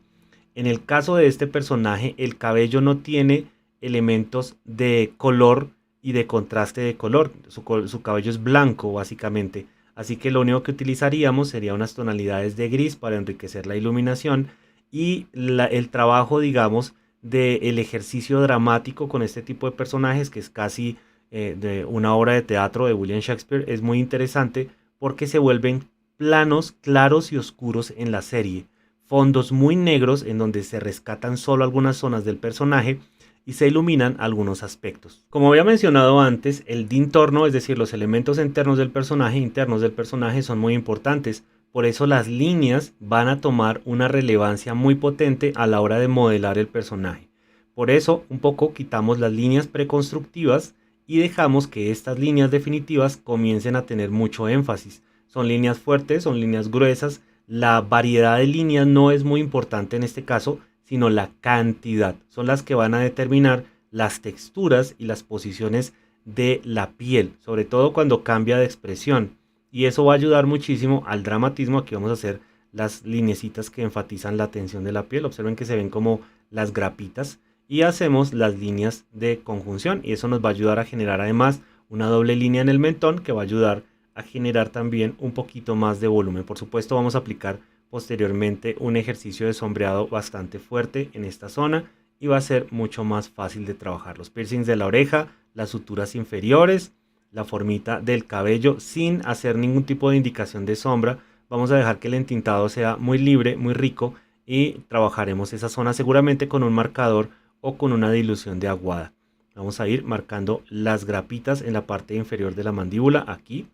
En el caso de este personaje, el cabello no tiene elementos de color y de contraste de color. Su cabello es blanco básicamente. Así que lo único que utilizaríamos sería unas tonalidades de gris para enriquecer la iluminación y el trabajo, digamos, del ejercicio dramático con este tipo de personajes, que es casi de una obra de teatro de William Shakespeare, es muy interesante porque se vuelven planos claros y oscuros en la serie, fondos muy negros en donde se rescatan solo algunas zonas del personaje y se iluminan algunos aspectos. Como había mencionado antes, el dintorno, es decir, los elementos internos del personaje son muy importantes. Por eso las líneas van a tomar una relevancia muy potente a la hora de modelar el personaje. Por eso un poco quitamos las líneas preconstructivas y dejamos que estas líneas definitivas comiencen a tener mucho énfasis. Son líneas fuertes, son líneas gruesas. La variedad de líneas no es muy importante en este caso, sino la cantidad. Son las que van a determinar las texturas y las posiciones de la piel, sobre todo cuando cambia de expresión. Y eso va a ayudar muchísimo al dramatismo. Aquí vamos a hacer las lineecitas que enfatizan la tensión de la piel. Observen que se ven como las grapitas. Y hacemos las líneas de conjunción. Y eso nos va a ayudar a generar además una doble línea en el mentón que va a ayudar a generar también un poquito más de volumen. Por supuesto vamos a aplicar posteriormente un ejercicio de sombreado bastante fuerte en esta zona y va a ser mucho más fácil de trabajar. Los piercings de la oreja, las suturas inferiores, la formita del cabello sin hacer ningún tipo de indicación de sombra. Vamos a dejar que el entintado sea muy libre, muy rico y trabajaremos esa zona seguramente con un marcador o con una dilución de aguada. Vamos a ir marcando las grapitas en la parte inferior de la mandíbula aquí,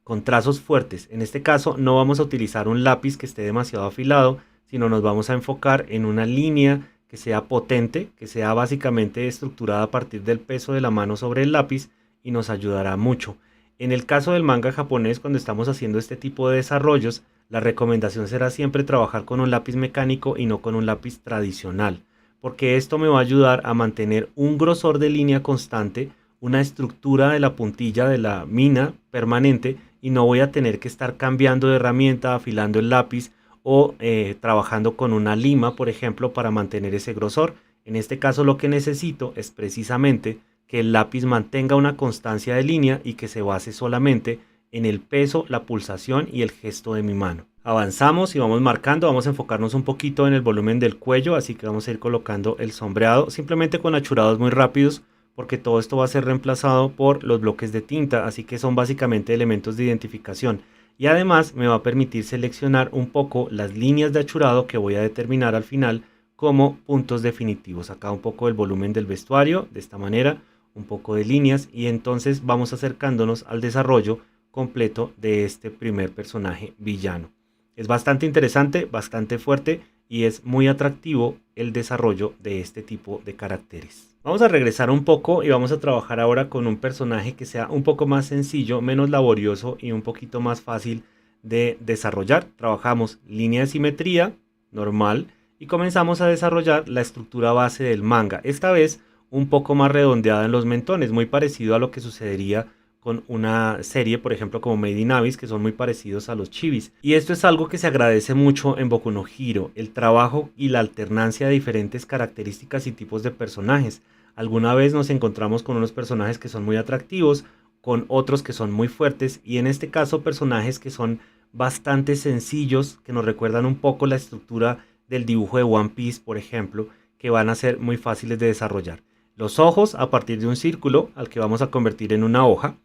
con trazos fuertes. En este caso no vamos a utilizar un lápiz que esté demasiado afilado, sino nos vamos a enfocar en una línea que sea potente, que sea básicamente estructurada a partir del peso de la mano sobre el lápiz y nos ayudará mucho. En el caso del manga japonés, cuando estamos haciendo este tipo de desarrollos, la recomendación será siempre trabajar con un lápiz mecánico y no con un lápiz tradicional, porque esto me va a ayudar a mantener un grosor de línea constante, una estructura de la puntilla de la mina permanente, y no voy a tener que estar cambiando de herramienta, afilando el lápiz o trabajando con una lima, por ejemplo, para mantener ese grosor. En este caso lo que necesito es precisamente que el lápiz mantenga una constancia de línea y que se base solamente en el peso, la pulsación y el gesto de mi mano. Avanzamos y vamos marcando, vamos a enfocarnos un poquito en el volumen del cuello, así que vamos a ir colocando el sombreado simplemente con achurados muy rápidos, porque todo esto va a ser reemplazado por los bloques de tinta, así que son básicamente elementos de identificación. Y además me va a permitir seleccionar un poco las líneas de achurado que voy a determinar al final como puntos definitivos. Acá un poco el volumen del vestuario, de esta manera, un poco de líneas y entonces vamos acercándonos al desarrollo completo de este primer personaje villano. Es bastante interesante, bastante fuerte y es muy atractivo el desarrollo de este tipo de caracteres. Vamos a regresar un poco y vamos a trabajar ahora con un personaje que sea un poco más sencillo, menos laborioso y un poquito más fácil de desarrollar. Trabajamos línea de simetría normal y comenzamos a desarrollar la estructura base del manga, esta vez un poco más redondeada en los mentones, muy parecido a lo que sucedería con una serie, por ejemplo, como Made in Abyss, que son muy parecidos a los chibis. Y esto es algo que se agradece mucho en Boku no Hero, el trabajo y la alternancia de diferentes características y tipos de personajes. Alguna vez nos encontramos con unos personajes que son muy atractivos, con otros que son muy fuertes, y en este caso personajes que son bastante sencillos, que nos recuerdan un poco la estructura del dibujo de One Piece, por ejemplo, que van a ser muy fáciles de desarrollar. Los ojos a partir de un círculo al que vamos a convertir en una hoja.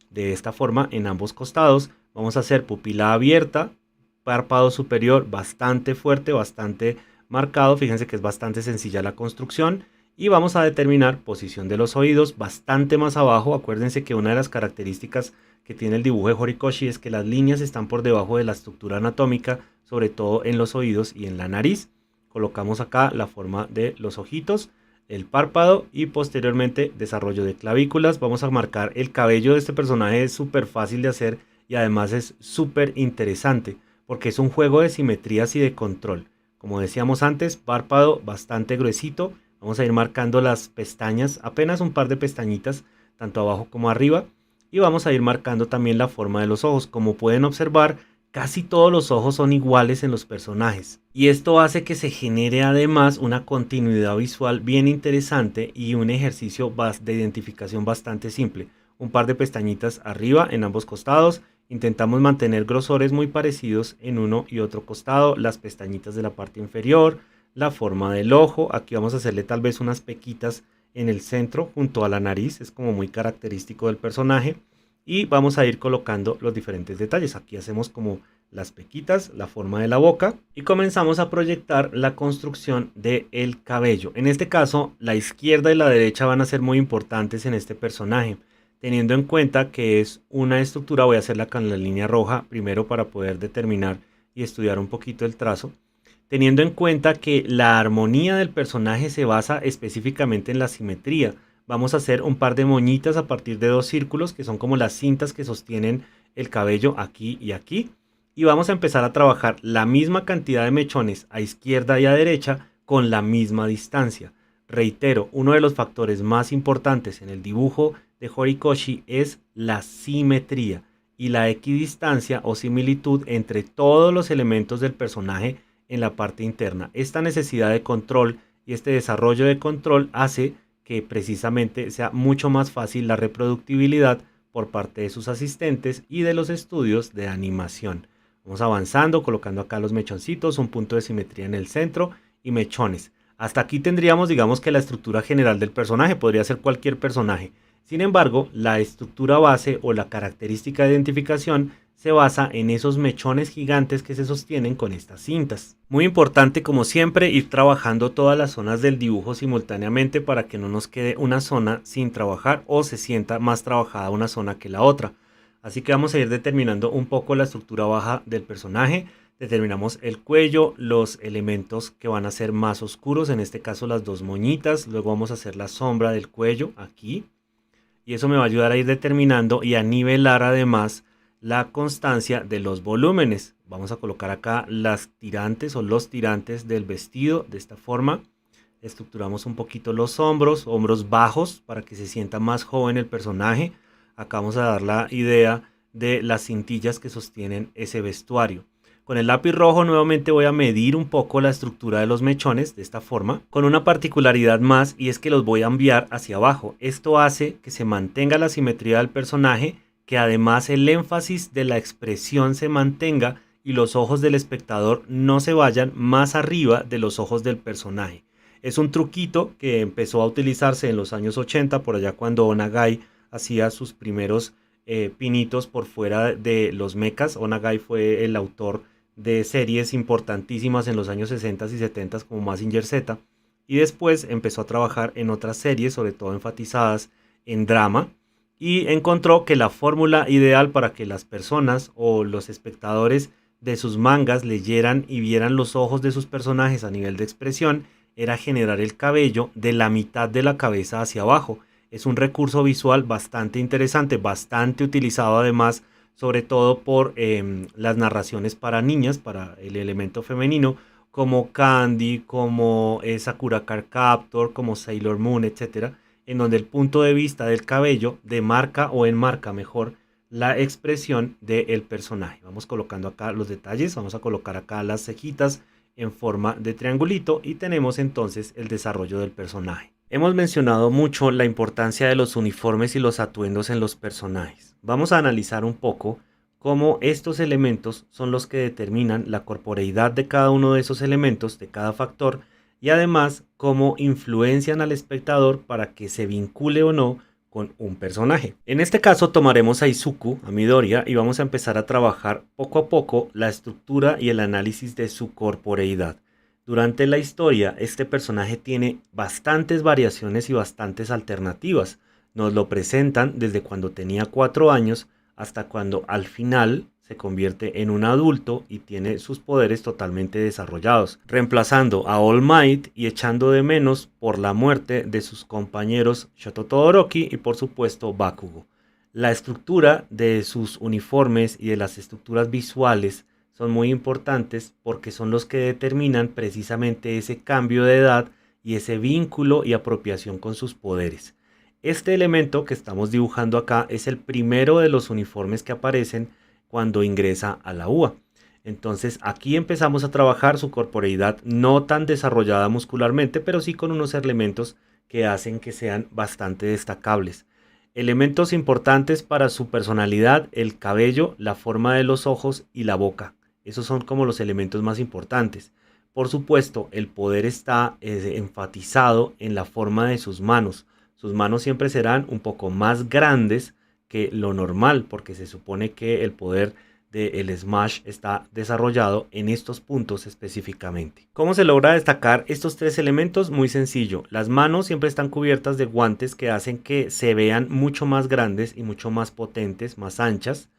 De esta forma, en ambos costados vamos a hacer pupila abierta, párpado superior bastante fuerte, bastante marcado. Fíjense que es bastante sencilla la construcción. Y vamos a determinar posición de los oídos bastante más abajo. Acuérdense que una de las características que tiene el dibujo de Horikoshi es que las líneas están por debajo de la estructura anatómica, sobre todo en los oídos y en la nariz. Colocamos acá la forma de los ojitos, el párpado y posteriormente desarrollo de clavículas. Vamos a marcar el cabello de este personaje, es súper fácil de hacer y además es súper interesante porque es un juego de simetrías y de control. Como decíamos antes, párpado bastante gruesito. Vamos a ir marcando las pestañas, apenas un par de pestañitas, tanto abajo como arriba. Y vamos a ir marcando también la forma de los ojos. Como pueden observar, casi todos los ojos son iguales en los personajes. Y esto hace que se genere además una continuidad visual bien interesante y un ejercicio de identificación bastante simple. Un par de pestañitas arriba en ambos costados. Intentamos mantener grosores muy parecidos en uno y otro costado. Las pestañitas de la parte inferior, la forma del ojo. Aquí vamos a hacerle tal vez unas pequitas en el centro junto a la nariz. Es como muy característico del personaje. Y vamos a ir colocando los diferentes detalles. Aquí hacemos como las pequitas, la forma de la boca y comenzamos a proyectar la construcción del cabello. En este caso, la izquierda y la derecha van a ser muy importantes en este personaje. Teniendo en cuenta que es una estructura, voy a hacerla con la línea roja primero para poder determinar y estudiar un poquito el trazo. Teniendo en cuenta que la armonía del personaje se basa específicamente en la simetría. Vamos a hacer un par de moñitas a partir de dos círculos que son como las cintas que sostienen el cabello aquí y aquí. Y vamos a empezar a trabajar la misma cantidad de mechones a izquierda y a derecha con la misma distancia. Reitero, uno de los factores más importantes en el dibujo de Horikoshi es la simetría y la equidistancia o similitud entre todos los elementos del personaje en la parte interna. Esta necesidad de control y este desarrollo de control hace que precisamente sea mucho más fácil la reproductibilidad por parte de sus asistentes y de los estudios de animación. Vamos avanzando, colocando acá los mechoncitos, un punto de simetría en el centro y mechones. Hasta aquí tendríamos, digamos que la estructura general del personaje, podría ser cualquier personaje. Sin embargo, la estructura base o la característica de identificación se basa en esos mechones gigantes que se sostienen con estas cintas. Muy importante, como siempre, ir trabajando todas las zonas del dibujo simultáneamente para que no nos quede una zona sin trabajar o se sienta más trabajada una zona que la otra. Así que vamos a ir determinando un poco la estructura baja del personaje. Determinamos el cuello, los elementos que van a ser más oscuros, en este caso las dos moñitas. Luego vamos a hacer la sombra del cuello aquí. Y eso me va a ayudar a ir determinando y a nivelar además la constancia de los volúmenes. Vamos a colocar acá las tirantes o los tirantes del vestido de esta forma. Estructuramos un poquito los hombros, hombros bajos para que se sienta más joven el personaje. Acá vamos a dar la idea de las cintillas que sostienen ese vestuario. Con el lápiz rojo nuevamente voy a medir un poco la estructura de los mechones de esta forma, con una particularidad más y es que los voy a enviar hacia abajo. Esto hace que se mantenga la simetría del personaje, que además el énfasis de la expresión se mantenga y los ojos del espectador no se vayan más arriba de los ojos del personaje. Es un truquito que empezó a utilizarse en los años 80, por allá cuando Onagai hacía sus primeros pinitos por fuera de los mechas. Onagai fue el autor de series importantísimas en los años 60 y 70 como Mazinger Z, y después empezó a trabajar en otras series, sobre todo enfatizadas en drama y encontró que la fórmula ideal para que las personas o los espectadores de sus mangas leyeran y vieran los ojos de sus personajes a nivel de expresión era generar el cabello de la mitad de la cabeza hacia abajo. Es un recurso visual bastante interesante, bastante utilizado además, sobre todo por las narraciones para niñas, para el elemento femenino, como Candy, como Sakura Card Captor, como Sailor Moon, etcétera, en donde el punto de vista del cabello demarca o enmarca mejor la expresión del personaje. Vamos colocando acá los detalles, vamos a colocar acá las cejitas en forma de triangulito y tenemos entonces el desarrollo del personaje. Hemos mencionado mucho la importancia de los uniformes y los atuendos en los personajes. Vamos a analizar un poco cómo estos elementos son los que determinan la corporeidad de cada uno de esos elementos, de cada factor, y además cómo influencian al espectador para que se vincule o no con un personaje. En este caso tomaremos a Izuku, a Midoriya, y vamos a empezar a trabajar poco a poco la estructura y el análisis de su corporeidad. Durante la historia, este personaje tiene bastantes variaciones y bastantes alternativas. Nos lo presentan desde cuando tenía 4 años hasta cuando al final se convierte en un adulto y tiene sus poderes totalmente desarrollados, reemplazando a All Might y echando de menos por la muerte de sus compañeros Shoto Todoroki y por supuesto Bakugo. La estructura de sus uniformes y de las estructuras visuales son muy importantes porque son los que determinan precisamente ese cambio de edad y ese vínculo y apropiación con sus poderes. Este elemento que estamos dibujando acá es el primero de los uniformes que aparecen cuando ingresa a la UA. Entonces aquí empezamos a trabajar su corporeidad no tan desarrollada muscularmente, pero sí con unos elementos que hacen que sean bastante destacables. Elementos importantes para su personalidad: el cabello, la forma de los ojos y la boca. Esos son como los elementos más importantes. Por supuesto, el poder está enfatizado en la forma de sus manos. Sus manos siempre serán un poco más grandes que lo normal, porque se supone que el poder del Smash está desarrollado en estos puntos específicamente. ¿Cómo se logra destacar estos 3 elementos? Muy sencillo. Las manos siempre están cubiertas de guantes que hacen que se vean mucho más grandes y mucho más potentes, más anchas.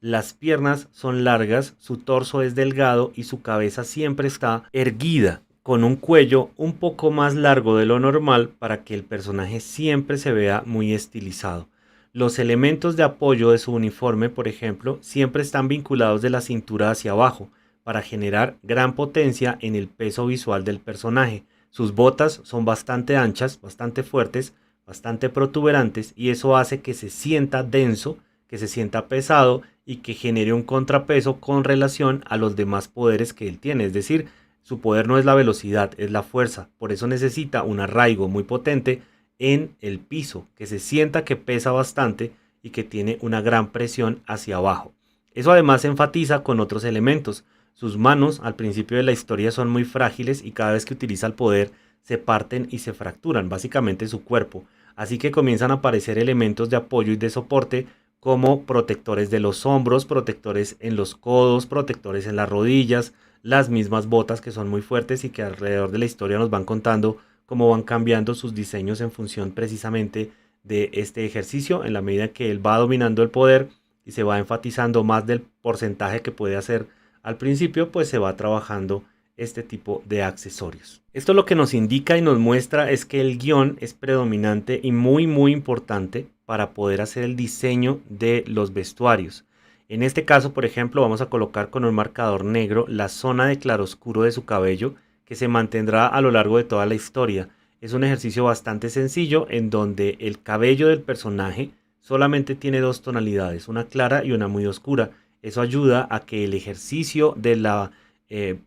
Las piernas son largas, su torso es delgado y su cabeza siempre está erguida, con un cuello un poco más largo de lo normal para que el personaje siempre se vea muy estilizado. Los elementos de apoyo de su uniforme, por ejemplo, siempre están vinculados de la cintura hacia abajo para generar gran potencia en el peso visual del personaje. Sus botas son bastante anchas, bastante fuertes, bastante protuberantes y eso hace que se sienta denso, que se sienta pesado y que genere un contrapeso con relación a los demás poderes que él tiene. Es decir, su poder no es la velocidad, es la fuerza. Por eso necesita un arraigo muy potente en el piso, que se sienta que pesa bastante y que tiene una gran presión hacia abajo. Eso además se enfatiza con otros elementos. Sus manos al principio de la historia son muy frágiles y cada vez que utiliza el poder se parten y se fracturan, básicamente su cuerpo. Así que comienzan a aparecer elementos de apoyo y de soporte como protectores de los hombros, protectores en los codos, protectores en las rodillas, las mismas botas que son muy fuertes y que alrededor de la historia nos van contando cómo van cambiando sus diseños en función precisamente de este ejercicio. En la medida que él va dominando el poder y se va enfatizando más del porcentaje que puede hacer al principio, pues se va trabajando este tipo de accesorios. Esto lo que nos indica y nos muestra es que el guión es predominante y muy importante para poder hacer el diseño de los vestuarios. En este caso, por ejemplo, vamos a colocar con un marcador negro la zona de claroscuro de su cabello, que se mantendrá a lo largo de toda la historia. Es un ejercicio bastante sencillo en donde el cabello del personaje solamente tiene 2 tonalidades, una clara y una muy oscura. Eso ayuda a que el ejercicio de la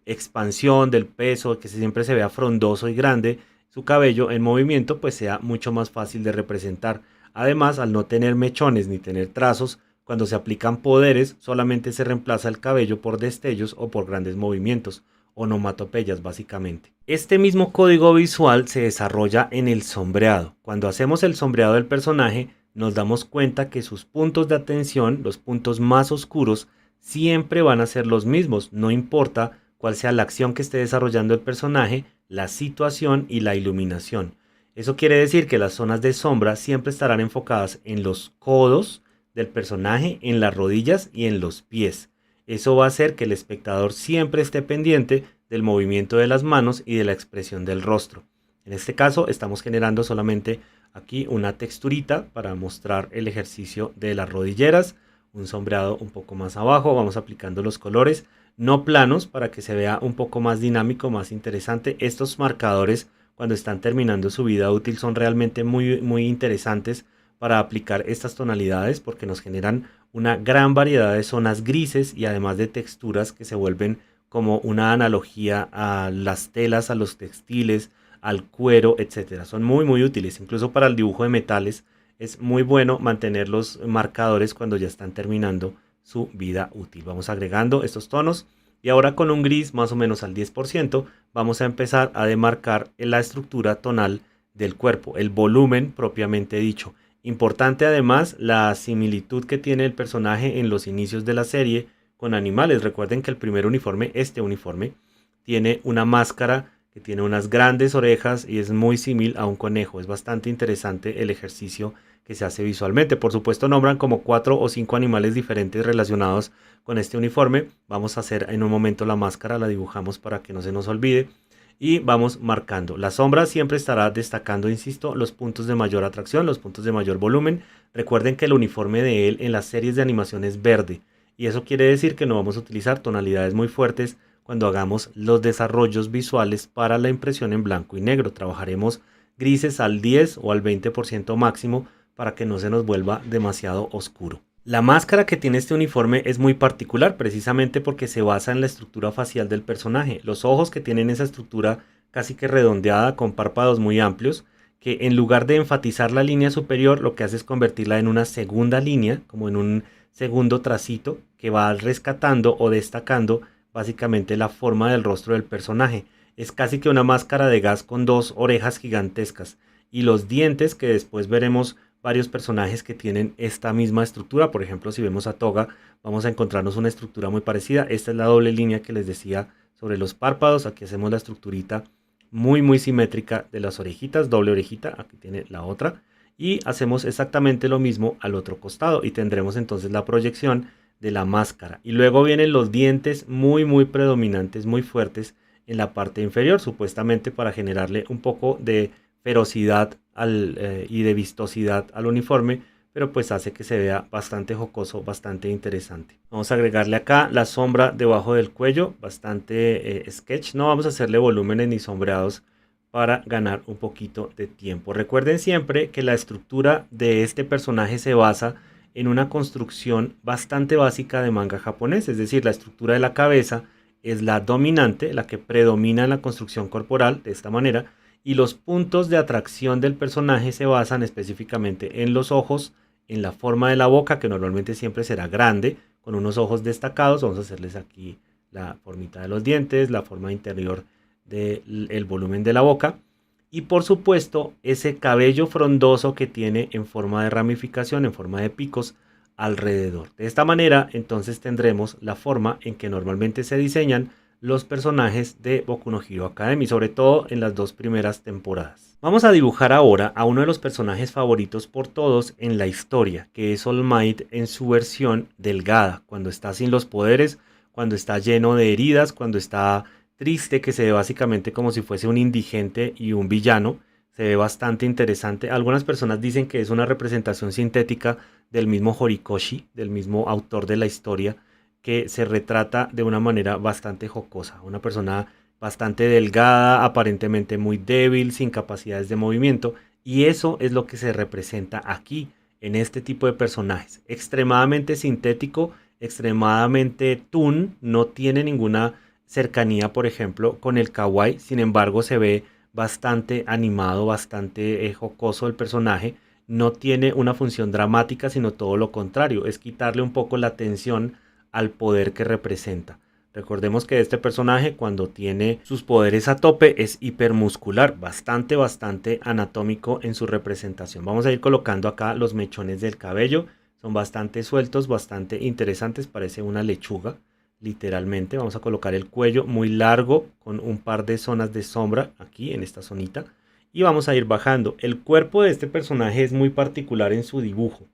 expansión del peso, que siempre se vea frondoso y grande, su cabello en movimiento, pues sea mucho más fácil de representar. Además, al no tener mechones ni tener trazos, cuando se aplican poderes solamente se reemplaza el cabello por destellos o por grandes movimientos, onomatopeyas básicamente. Este mismo código visual se desarrolla en el sombreado. Cuando hacemos el sombreado del personaje, nos damos cuenta que sus puntos de atención, los puntos más oscuros, siempre van a ser los mismos, no importa cuál sea la acción que esté desarrollando el personaje, la situación y la iluminación. Eso quiere decir que las zonas de sombra siempre estarán enfocadas en los codos del personaje, en las rodillas y en los pies. Eso va a hacer que el espectador siempre esté pendiente del movimiento de las manos y de la expresión del rostro. En este caso estamos generando solamente aquí una texturita para mostrar el ejercicio de las rodilleras, un sombreado un poco más abajo, vamos aplicando los colores no planos para que se vea un poco más dinámico, más interesante. Estos marcadores cuando están terminando su vida útil son realmente muy interesantes para aplicar estas tonalidades porque nos generan una gran variedad de zonas grises y además de texturas que se vuelven como una analogía a las telas, a los textiles, al cuero, etcétera. Son muy útiles, incluso para el dibujo de metales es muy bueno mantener los marcadores cuando ya están terminando su vida útil. Vamos agregando estos tonos y ahora con un gris más o menos al 10% vamos a empezar a demarcar la estructura tonal del cuerpo, el volumen propiamente dicho. Importante además la similitud que tiene el personaje en los inicios de la serie con animales. Recuerden que el primer uniforme, este uniforme, tiene una máscara que tiene unas grandes orejas y es muy similar a un conejo. Es bastante interesante el ejercicio que se hace visualmente. Por supuesto nombran como 4 o 5 animales diferentes relacionados con este uniforme. Vamos a hacer en un momento la máscara, la dibujamos para que no se nos olvide. Y vamos marcando. La sombra siempre estará destacando, insisto, los puntos de mayor atracción, los puntos de mayor volumen. Recuerden que el uniforme de él en las series de animación es verde. Y eso quiere decir que no vamos a utilizar tonalidades muy fuertes cuando hagamos los desarrollos visuales para la impresión en blanco y negro. Trabajaremos grises al 10 o al 20% máximo para que no se nos vuelva demasiado oscuro. La máscara que tiene este uniforme es muy particular precisamente porque se basa en la estructura facial del personaje. Los ojos que tienen esa estructura casi que redondeada con párpados muy amplios, que en lugar de enfatizar la línea superior lo que hace es convertirla en una segunda línea, como en un segundo tracito que va rescatando o destacando básicamente la forma del rostro del personaje. Es casi que una máscara de gas con dos orejas gigantescas y los dientes que después veremos varios personajes que tienen esta misma estructura. Por ejemplo, si vemos a Toga, vamos a encontrarnos una estructura muy parecida. Esta es la doble línea que les decía sobre los párpados. Aquí hacemos la estructurita muy simétrica de las orejitas, doble orejita, aquí tiene la otra. Y hacemos exactamente lo mismo al otro costado y tendremos entonces la proyección de la máscara. Y luego vienen los dientes muy predominantes, muy fuertes en la parte inferior, supuestamente para generarle un poco de ferocidad y de vistosidad al uniforme, pero pues hace que se vea bastante jocoso, bastante interesante. Vamos a agregarle acá la sombra debajo del cuello, bastante sketch. No vamos a hacerle volúmenes ni sombreados para ganar un poquito de tiempo. Recuerden siempre que la estructura de este personaje se basa en una construcción bastante básica de manga japonés, es decir, la estructura de la cabeza es la dominante, la que predomina en la construcción corporal de esta manera, y los puntos de atracción del personaje se basan específicamente en los ojos, en la forma de la boca, que normalmente siempre será grande, con unos ojos destacados. Vamos a hacerles aquí la formita de los dientes, la forma interior del volumen de la boca. Y por supuesto, ese cabello frondoso que tiene en forma de ramificación, en forma de picos alrededor. De esta manera, entonces tendremos la forma en que normalmente se diseñan los personajes de Boku no Hero Academy, sobre todo en las 2 primeras temporadas. Vamos a dibujar ahora a uno de los personajes favoritos por todos en la historia, que es All Might en su versión delgada, cuando está sin los poderes, cuando está lleno de heridas, cuando está triste, que se ve básicamente como si fuese un indigente y un villano. Se ve bastante interesante. Algunas personas dicen que es una representación sintética del mismo Horikoshi, del mismo autor de la historia, que se retrata de una manera bastante jocosa. Una persona bastante delgada, aparentemente muy débil, sin capacidades de movimiento. Y eso es lo que se representa aquí, en este tipo de personajes. Extremadamente sintético, extremadamente toon, no tiene ninguna cercanía, por ejemplo, con el kawaii. Sin embargo, se ve bastante animado, bastante jocoso el personaje. No tiene una función dramática, sino todo lo contrario. Es quitarle un poco la tensión al poder que representa. Recordemos que este personaje, cuando tiene sus poderes a tope, es hipermuscular, bastante anatómico en su representación. Vamos a ir colocando acá los mechones del cabello. Son bastante sueltos, bastante interesantes, parece una lechuga, literalmente. Vamos a colocar el cuello muy largo con un par de zonas de sombra aquí en esta zonita. y vamos a ir bajando. El cuerpo de este personaje es muy particular en su dibujo,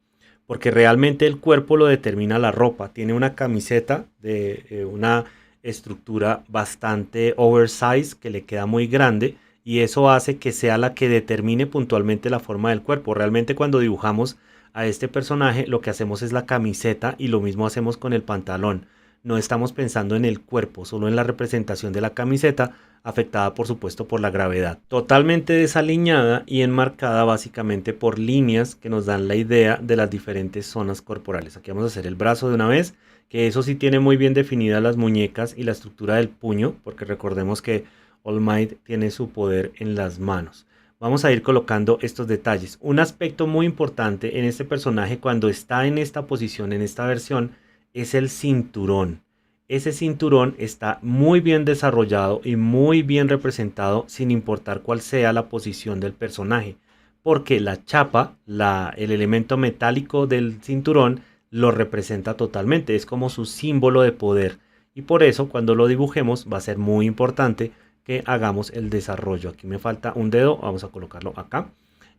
porque realmente el cuerpo lo determina la ropa. Tiene una camiseta de una estructura bastante oversize que le queda muy grande y eso hace que sea la que determine puntualmente la forma del cuerpo. Realmente cuando dibujamos a este personaje lo que hacemos es la camiseta y lo mismo hacemos con el pantalón. No estamos pensando en el cuerpo, solo en la representación de la camiseta, afectada por supuesto por la gravedad. Totalmente desaliñada y enmarcada básicamente por líneas que nos dan la idea de las diferentes zonas corporales. Aquí vamos a hacer el brazo de una vez, que eso sí tiene muy bien definidas las muñecas y la estructura del puño, porque recordemos que All Might tiene su poder en las manos. Vamos a ir colocando estos detalles. Un aspecto muy importante en este personaje cuando está en esta posición, en esta versión, es el cinturón. Ese cinturón está muy bien desarrollado y muy bien representado sin importar cuál sea la posición del personaje, porque la chapa, el elemento metálico del cinturón, lo representa totalmente, es como su símbolo de poder y por eso cuando lo dibujemos va a ser muy importante que hagamos el desarrollo. Aquí me falta un dedo, vamos a colocarlo acá.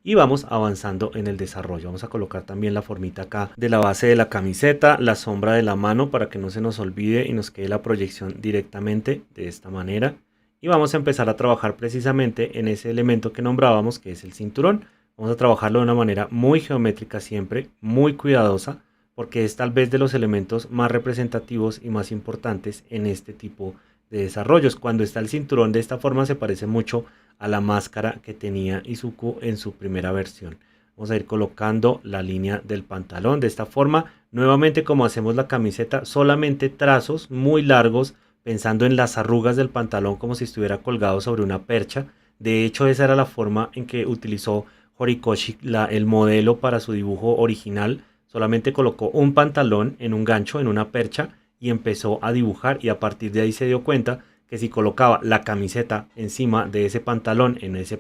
Y vamos avanzando en el desarrollo. Vamos a colocar también la formita acá de la base de la camiseta, la sombra de la mano para que no se nos olvide y nos quede la proyección directamente de esta manera. Y vamos a empezar a trabajar precisamente en ese elemento que nombrábamos, que es el cinturón. Vamos a trabajarlo de una manera muy geométrica siempre, muy cuidadosa, porque es tal vez de los elementos más representativos y más importantes en este tipo de desarrollos. Cuando está el cinturón de esta forma se parece mucho a la máscara que tenía Izuku en su primera versión. Vamos a ir colocando la línea del pantalón de esta forma. Nuevamente, como hacemos la camiseta, solamente trazos muy largos, pensando en las arrugas del pantalón como si estuviera colgado sobre una percha. De hecho, esa era la forma en que utilizó Horikoshi el modelo para su dibujo original. Solamente colocó un pantalón en un gancho, en una percha, y empezó a dibujar, y a partir de ahí se dio cuenta que si colocaba la camiseta encima de ese pantalón, en esa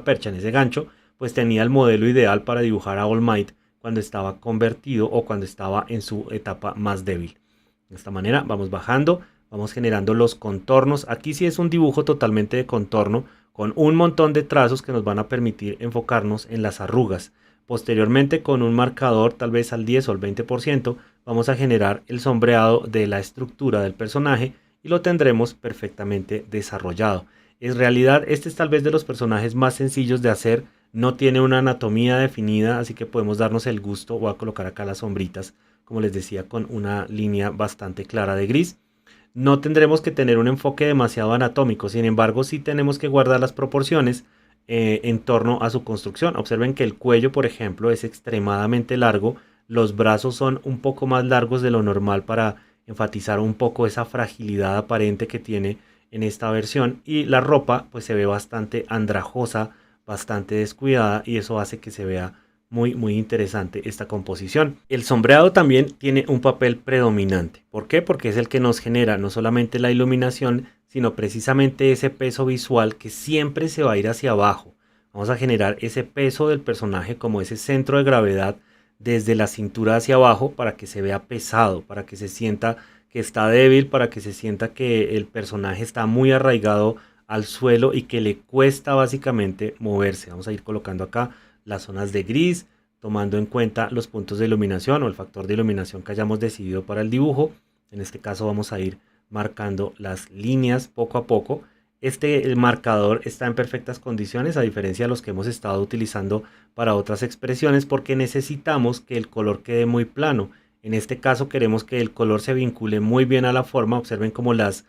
percha, en ese gancho, pues tenía el modelo ideal para dibujar a All Might cuando estaba convertido o cuando estaba en su etapa más débil. De esta manera vamos bajando, vamos generando los contornos. Aquí sí es un dibujo totalmente de contorno, con un montón de trazos que nos van a permitir enfocarnos en las arrugas. Posteriormente, con un marcador tal vez al 10 o al 20%, vamos a generar el sombreado de la estructura del personaje y lo tendremos perfectamente desarrollado. En realidad este es tal vez de los personajes más sencillos de hacer, no tiene una anatomía definida, así que podemos darnos el gusto. Voy a colocar acá las sombritas, como les decía, con una línea bastante clara de gris. No tendremos que tener un enfoque demasiado anatómico, sin embargo sí tenemos que guardar las proporciones en torno a su construcción. Observen que el cuello, por ejemplo, es extremadamente largo, los brazos son un poco más largos de lo normal para enfatizar un poco esa fragilidad aparente que tiene en esta versión, y la ropa pues se ve bastante andrajosa, bastante descuidada, y eso hace que se vea muy interesante esta composición. El sombreado también tiene un papel predominante. ¿Por qué? Porque es el que nos genera no solamente la iluminación, sino precisamente ese peso visual que siempre se va a ir hacia abajo. Vamos a generar ese peso del personaje como ese centro de gravedad desde la cintura hacia abajo para que se vea pesado, para que se sienta que está débil, para que se sienta que el personaje está muy arraigado al suelo y que le cuesta básicamente moverse. Vamos a ir colocando acá las zonas de gris, tomando en cuenta los puntos de iluminación o el factor de iluminación que hayamos decidido para el dibujo. En este caso vamos a ir marcando las líneas poco a poco. El marcador está en perfectas condiciones, a diferencia de los que hemos estado utilizando para otras expresiones, porque necesitamos que el color quede muy plano. En este caso queremos que el color se vincule muy bien a la forma. Observen cómo las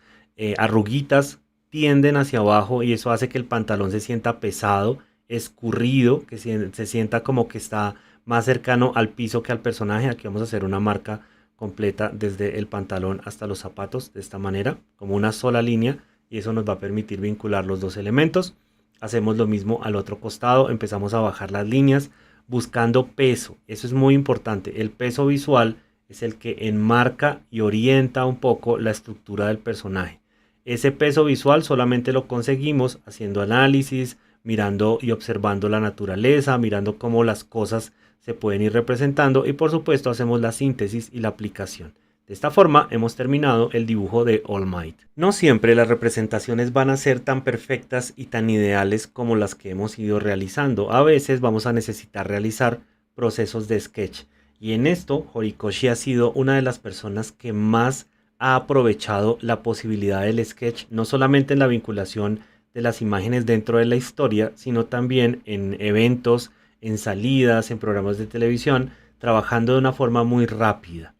arruguitas tienden hacia abajo y eso hace que el pantalón se sienta pesado, escurrido, que se sienta como que está más cercano al piso que al personaje. Aquí vamos a hacer una marca completa desde el pantalón hasta los zapatos, de esta manera, como una sola línea, y eso nos va a permitir vincular los dos elementos. Hacemos lo mismo al otro costado, empezamos a bajar las líneas buscando peso. Eso es muy importante. El peso visual es el que enmarca y orienta un poco la estructura del personaje. Ese peso visual solamente lo conseguimos haciendo análisis, mirando y observando la naturaleza, mirando cómo las cosas se pueden ir representando, y por supuesto hacemos la síntesis y la aplicación. De esta forma hemos terminado el dibujo de All Might. No siempre las representaciones van a ser tan perfectas y tan ideales como las que hemos ido realizando. A veces vamos a necesitar realizar procesos de sketch. Y en esto Horikoshi ha sido una de las personas que más ha aprovechado la posibilidad del sketch, no solamente en la vinculación de las imágenes dentro de la historia, sino también en eventos, en salidas, en programas de televisión, trabajando de una forma muy rápida.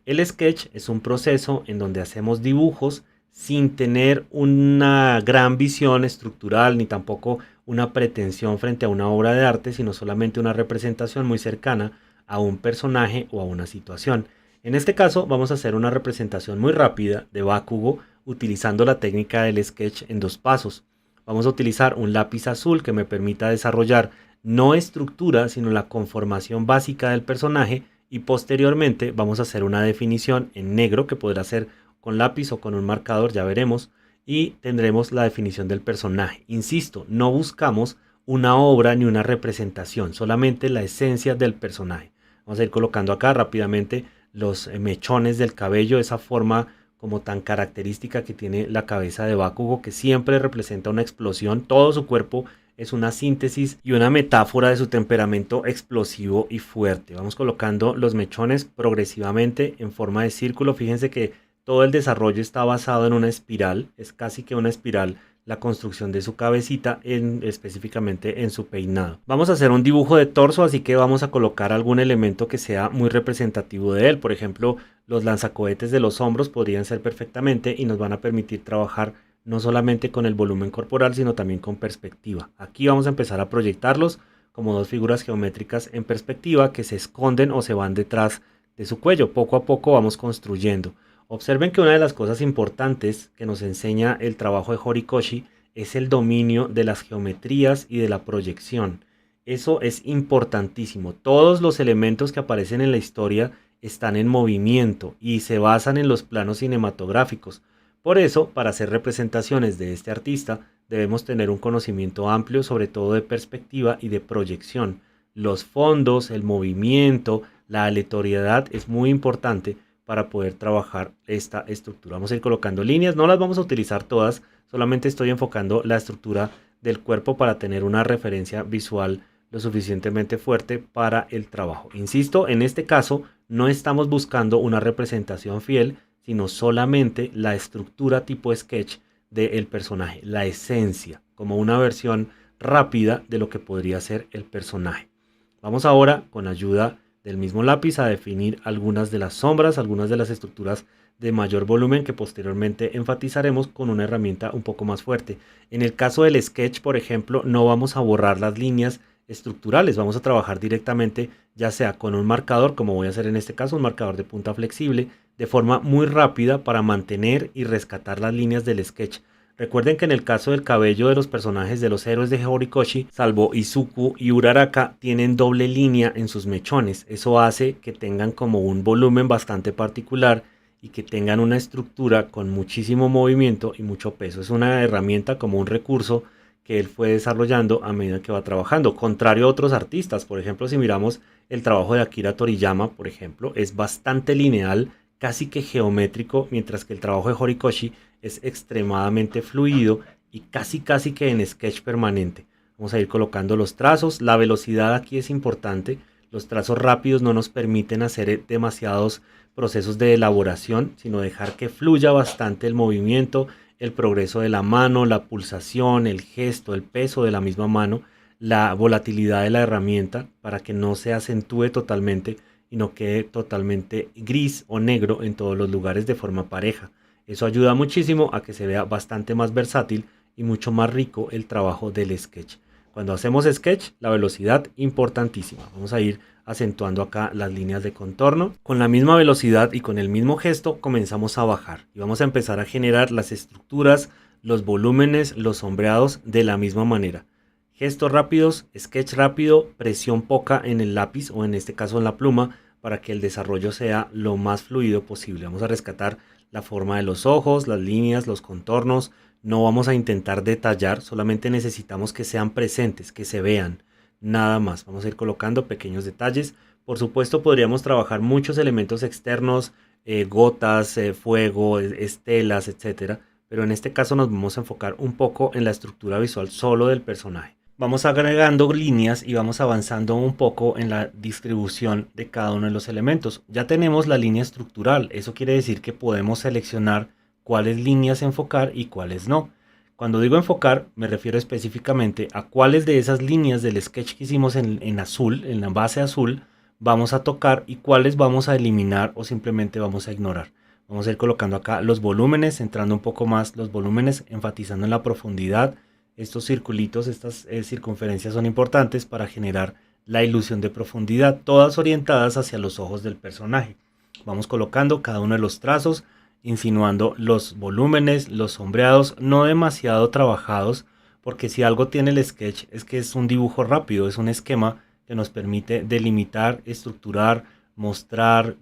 El sketch es un proceso en donde hacemos dibujos sin tener una gran visión estructural ni tampoco una pretensión frente a una obra de arte, sino solamente una representación muy cercana a un personaje o a una situación. En este caso vamos a hacer una representación muy rápida de Bakugo utilizando la técnica del sketch en 2 pasos. Vamos a utilizar un lápiz azul que me permita desarrollar no estructura sino la conformación básica del personaje, y posteriormente vamos a hacer una definición en negro que podrá ser con lápiz o con un marcador, ya veremos, y tendremos la definición del personaje. Insisto, no buscamos una obra ni una representación, solamente la esencia del personaje. Vamos a ir colocando acá rápidamente los mechones del cabello, esa forma como tan característica que tiene la cabeza de Bakugo, que siempre representa una explosión. Todo su cuerpo es una síntesis y una metáfora de su temperamento explosivo y fuerte. Vamos colocando los mechones progresivamente en forma de círculo. Fíjense que todo el desarrollo está basado en una espiral, es casi que una espiral la construcción de su cabecita, específicamente en su peinado. Vamos a hacer un dibujo de torso, así que vamos a colocar algún elemento que sea muy representativo de él. Por ejemplo, los lanzacohetes de los hombros podrían ser perfectamente y nos van a permitir trabajar no solamente con el volumen corporal, sino también con perspectiva. Aquí vamos a empezar a proyectarlos como 2 figuras geométricas en perspectiva que se esconden o se van detrás de su cuello. Poco a poco vamos construyendo. Observen que una de las cosas importantes que nos enseña el trabajo de Horikoshi es el dominio de las geometrías y de la proyección. Eso es importantísimo. Todos los elementos que aparecen en la historia están en movimiento y se basan en los planos cinematográficos. Por eso, para hacer representaciones de este artista, debemos tener un conocimiento amplio sobre todo de perspectiva y de proyección. Los fondos, el movimiento, la aleatoriedad es muy importante para poder trabajar esta estructura. Vamos a ir colocando líneas, no las vamos a utilizar todas, solamente estoy enfocando la estructura del cuerpo para tener una referencia visual lo suficientemente fuerte para el trabajo. Insisto, en este caso no estamos buscando una representación fiel, sino solamente la estructura tipo sketch del personaje, la esencia, como una versión rápida de lo que podría ser el personaje. Vamos ahora, con ayuda del mismo lápiz, a definir algunas de las sombras, algunas de las estructuras de mayor volumen que posteriormente enfatizaremos con una herramienta un poco más fuerte. En el caso del sketch, por ejemplo, no vamos a borrar las líneas estructurales, vamos a trabajar directamente ya sea con un marcador, como voy a hacer en este caso, un marcador de punta flexible, de forma muy rápida para mantener y rescatar las líneas del sketch. Recuerden que en el caso del cabello de los personajes de los héroes de Horikoshi, salvo Izuku y Uraraka, tienen doble línea en sus mechones. Eso hace que tengan como un volumen bastante particular y que tengan una estructura con muchísimo movimiento y mucho peso. Es una herramienta, como un recurso que él fue desarrollando a medida que va trabajando, contrario a otros artistas. Por ejemplo, si miramos el trabajo de Akira Toriyama, por ejemplo, es bastante lineal, casi que geométrico, mientras que el trabajo de Horikoshi es extremadamente fluido y casi que en sketch permanente. Vamos a ir colocando los trazos. La velocidad aquí es importante. Los trazos rápidos no nos permiten hacer demasiados procesos de elaboración, sino dejar que fluya bastante el movimiento, el progreso de la mano, la pulsación, el gesto, el peso de la misma mano, la volatilidad de la herramienta para que no se acentúe totalmente y no quede totalmente gris o negro en todos los lugares de forma pareja. Eso ayuda muchísimo a que se vea bastante más versátil y mucho más rico el trabajo del sketch. Cuando hacemos sketch, la velocidad importantísima. Vamos a ir acentuando acá las líneas de contorno. Con la misma velocidad y con el mismo gesto comenzamos a bajar y vamos a empezar a generar las estructuras, los volúmenes, los sombreados de la misma manera. Gestos rápidos, sketch rápido, presión poca en el lápiz o en este caso en la pluma para que el desarrollo sea lo más fluido posible. Vamos a rescatar la forma de los ojos, las líneas, los contornos. No vamos a intentar detallar, solamente necesitamos que sean presentes, que se vean, nada más. Vamos a ir colocando pequeños detalles. Por supuesto podríamos trabajar muchos elementos externos, gotas, fuego, estelas, etcétera. Pero en este caso nos vamos a enfocar un poco en la estructura visual solo del personaje. Vamos agregando líneas y vamos avanzando un poco en la distribución de cada uno de los elementos. Ya tenemos la línea estructural, eso quiere decir que podemos seleccionar cuáles líneas enfocar y cuáles no. Cuando digo enfocar, me refiero específicamente a cuáles de esas líneas del sketch que hicimos en azul, en la base azul, vamos a tocar y cuáles vamos a eliminar o simplemente vamos a ignorar. Vamos a ir colocando acá los volúmenes, centrando un poco más los volúmenes, enfatizando en la profundidad. Estos circulitos, estas circunferencias son importantes para generar la ilusión de profundidad, todas orientadas hacia los ojos del personaje. Vamos colocando cada uno de los trazos, insinuando los volúmenes, los sombreados, no demasiado trabajados, porque si algo tiene el sketch es que es un dibujo rápido, es un esquema que nos permite delimitar, estructurar, mostrar,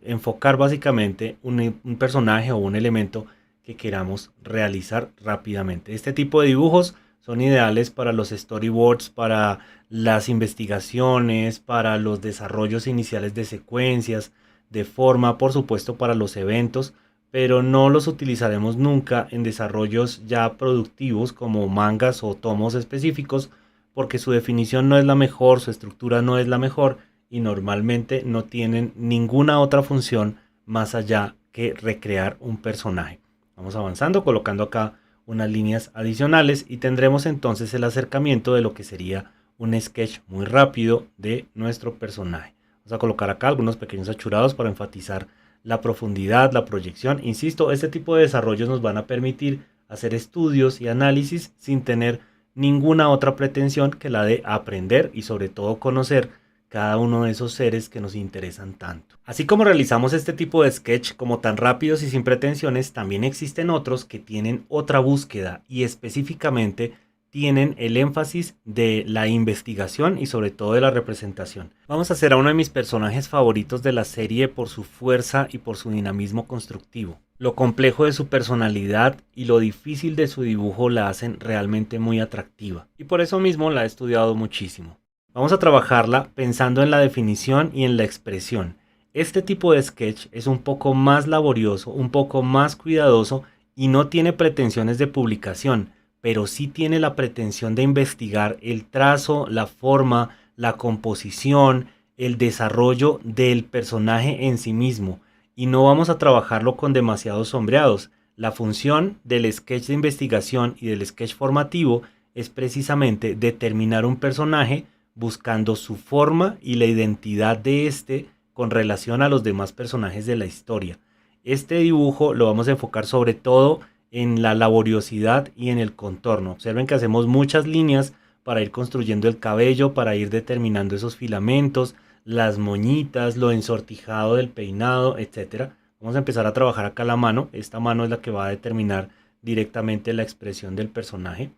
enfocar básicamente un personaje o un elemento que queramos realizar rápidamente. Este tipo de dibujos son ideales para los storyboards, para las investigaciones, para los desarrollos iniciales de secuencias, de forma, por supuesto, para los eventos, pero no los utilizaremos nunca en desarrollos ya productivos como mangas o tomos específicos, porque su definición no es la mejor, su estructura no es la mejor y normalmente no tienen ninguna otra función más allá que recrear un personaje. Vamos avanzando, colocando acá unas líneas adicionales y tendremos entonces el acercamiento de lo que sería un sketch muy rápido de nuestro personaje. Vamos a colocar acá algunos pequeños achurados para enfatizar la profundidad, la proyección. Insisto, este tipo de desarrollos nos van a permitir hacer estudios y análisis sin tener ninguna otra pretensión que la de aprender y sobre todo conocer cada uno de esos seres que nos interesan tanto. Así como realizamos este tipo de sketch como tan rápidos y sin pretensiones, también existen otros que tienen otra búsqueda y específicamente tienen el énfasis de la investigación y sobre todo de la representación. Vamos a hacer a uno de mis personajes favoritos de la serie por su fuerza y por su dinamismo constructivo. Lo complejo de su personalidad y lo difícil de su dibujo la hacen realmente muy atractiva y por eso mismo la he estudiado muchísimo. Vamos a trabajarla pensando en la definición y en la expresión. Este tipo de sketch es un poco más laborioso, un poco más cuidadoso y no tiene pretensiones de publicación, pero sí tiene la pretensión de investigar el trazo, la forma, la composición, el desarrollo del personaje en sí mismo. Y no vamos a trabajarlo con demasiados sombreados. La función del sketch de investigación y del sketch formativo es precisamente determinar un personaje buscando su forma y la identidad de este con relación a los demás personajes de la historia. Este dibujo lo vamos a enfocar sobre todo en la laboriosidad y en el contorno. Observen que hacemos muchas líneas para ir construyendo el cabello, para ir determinando esos filamentos, las moñitas, lo ensortijado del peinado, etc. Vamos a empezar a trabajar acá la mano. Esta mano es la que va a determinar directamente la expresión del personaje.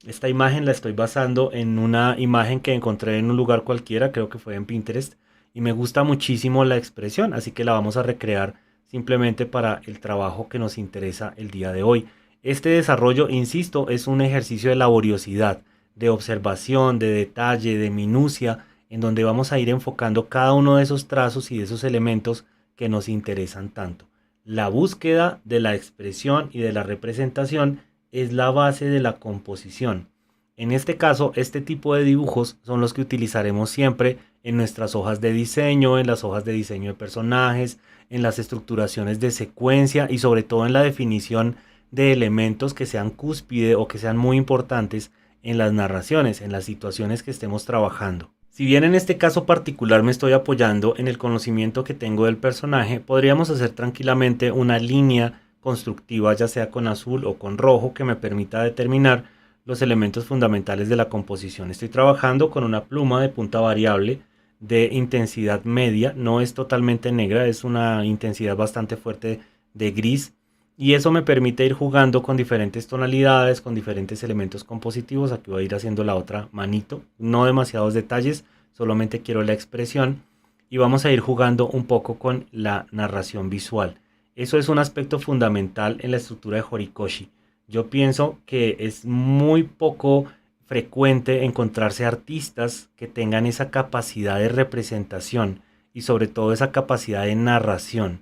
Esta imagen la estoy basando en una imagen que encontré en un lugar cualquiera, creo que fue en Pinterest, y me gusta muchísimo la expresión, así que la vamos a recrear simplemente para el trabajo que nos interesa el día de hoy. Este desarrollo, insisto, es un ejercicio de laboriosidad, de observación, de detalle, de minucia, en donde vamos a ir enfocando cada uno de esos trazos y de esos elementos que nos interesan tanto. La búsqueda de la expresión y de la representación es la base de la composición. En este caso, este tipo de dibujos son los que utilizaremos siempre en nuestras hojas de diseño, en las hojas de diseño de personajes, en las estructuraciones de secuencia y sobre todo en la definición de elementos que sean cúspide o que sean muy importantes en las narraciones, en las situaciones que estemos trabajando. Si bien en este caso particular me estoy apoyando en el conocimiento que tengo del personaje, podríamos hacer tranquilamente una línea constructiva, ya sea con azul o con rojo, que me permita determinar los elementos fundamentales de la composición. Estoy trabajando con una pluma de punta variable de intensidad media, no es totalmente negra, es una intensidad bastante fuerte de gris, y eso me permite ir jugando con diferentes tonalidades, con diferentes elementos compositivos. Aquí voy a ir haciendo la otra manito, no demasiados detalles, solamente quiero la expresión, y vamos a ir jugando un poco con la narración visual. Eso es un aspecto fundamental en la estructura de Horikoshi. Yo pienso que es muy poco frecuente encontrarse artistas que tengan esa capacidad de representación y sobre todo esa capacidad de narración.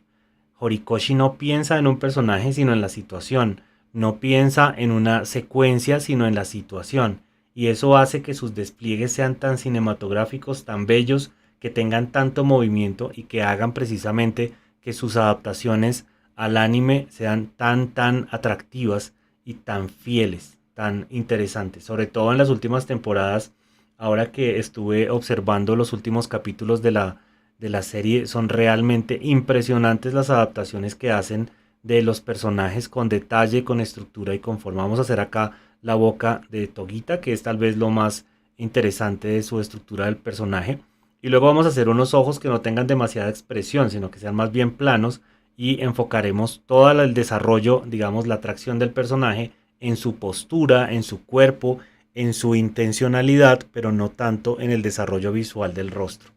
Horikoshi no piensa en un personaje sino en la situación, no piensa en una secuencia sino en la situación, y eso hace que sus despliegues sean tan cinematográficos, tan bellos, que tengan tanto movimiento y que hagan precisamente que sus adaptaciones al anime sean tan atractivas y tan fieles, tan interesantes, sobre todo en las últimas temporadas. Ahora que estuve observando los últimos capítulos de la serie, son realmente impresionantes las adaptaciones que hacen de los personajes con detalle, con estructura y con forma. Vamos a hacer acá la boca de Togita, que es tal vez lo más interesante de su estructura del personaje. Y luego vamos a hacer unos ojos que no tengan demasiada expresión, sino que sean más bien planos, y enfocaremos todo el desarrollo, digamos, la atracción del personaje en su postura, en su cuerpo, en su intencionalidad, pero no tanto en el desarrollo visual del rostro.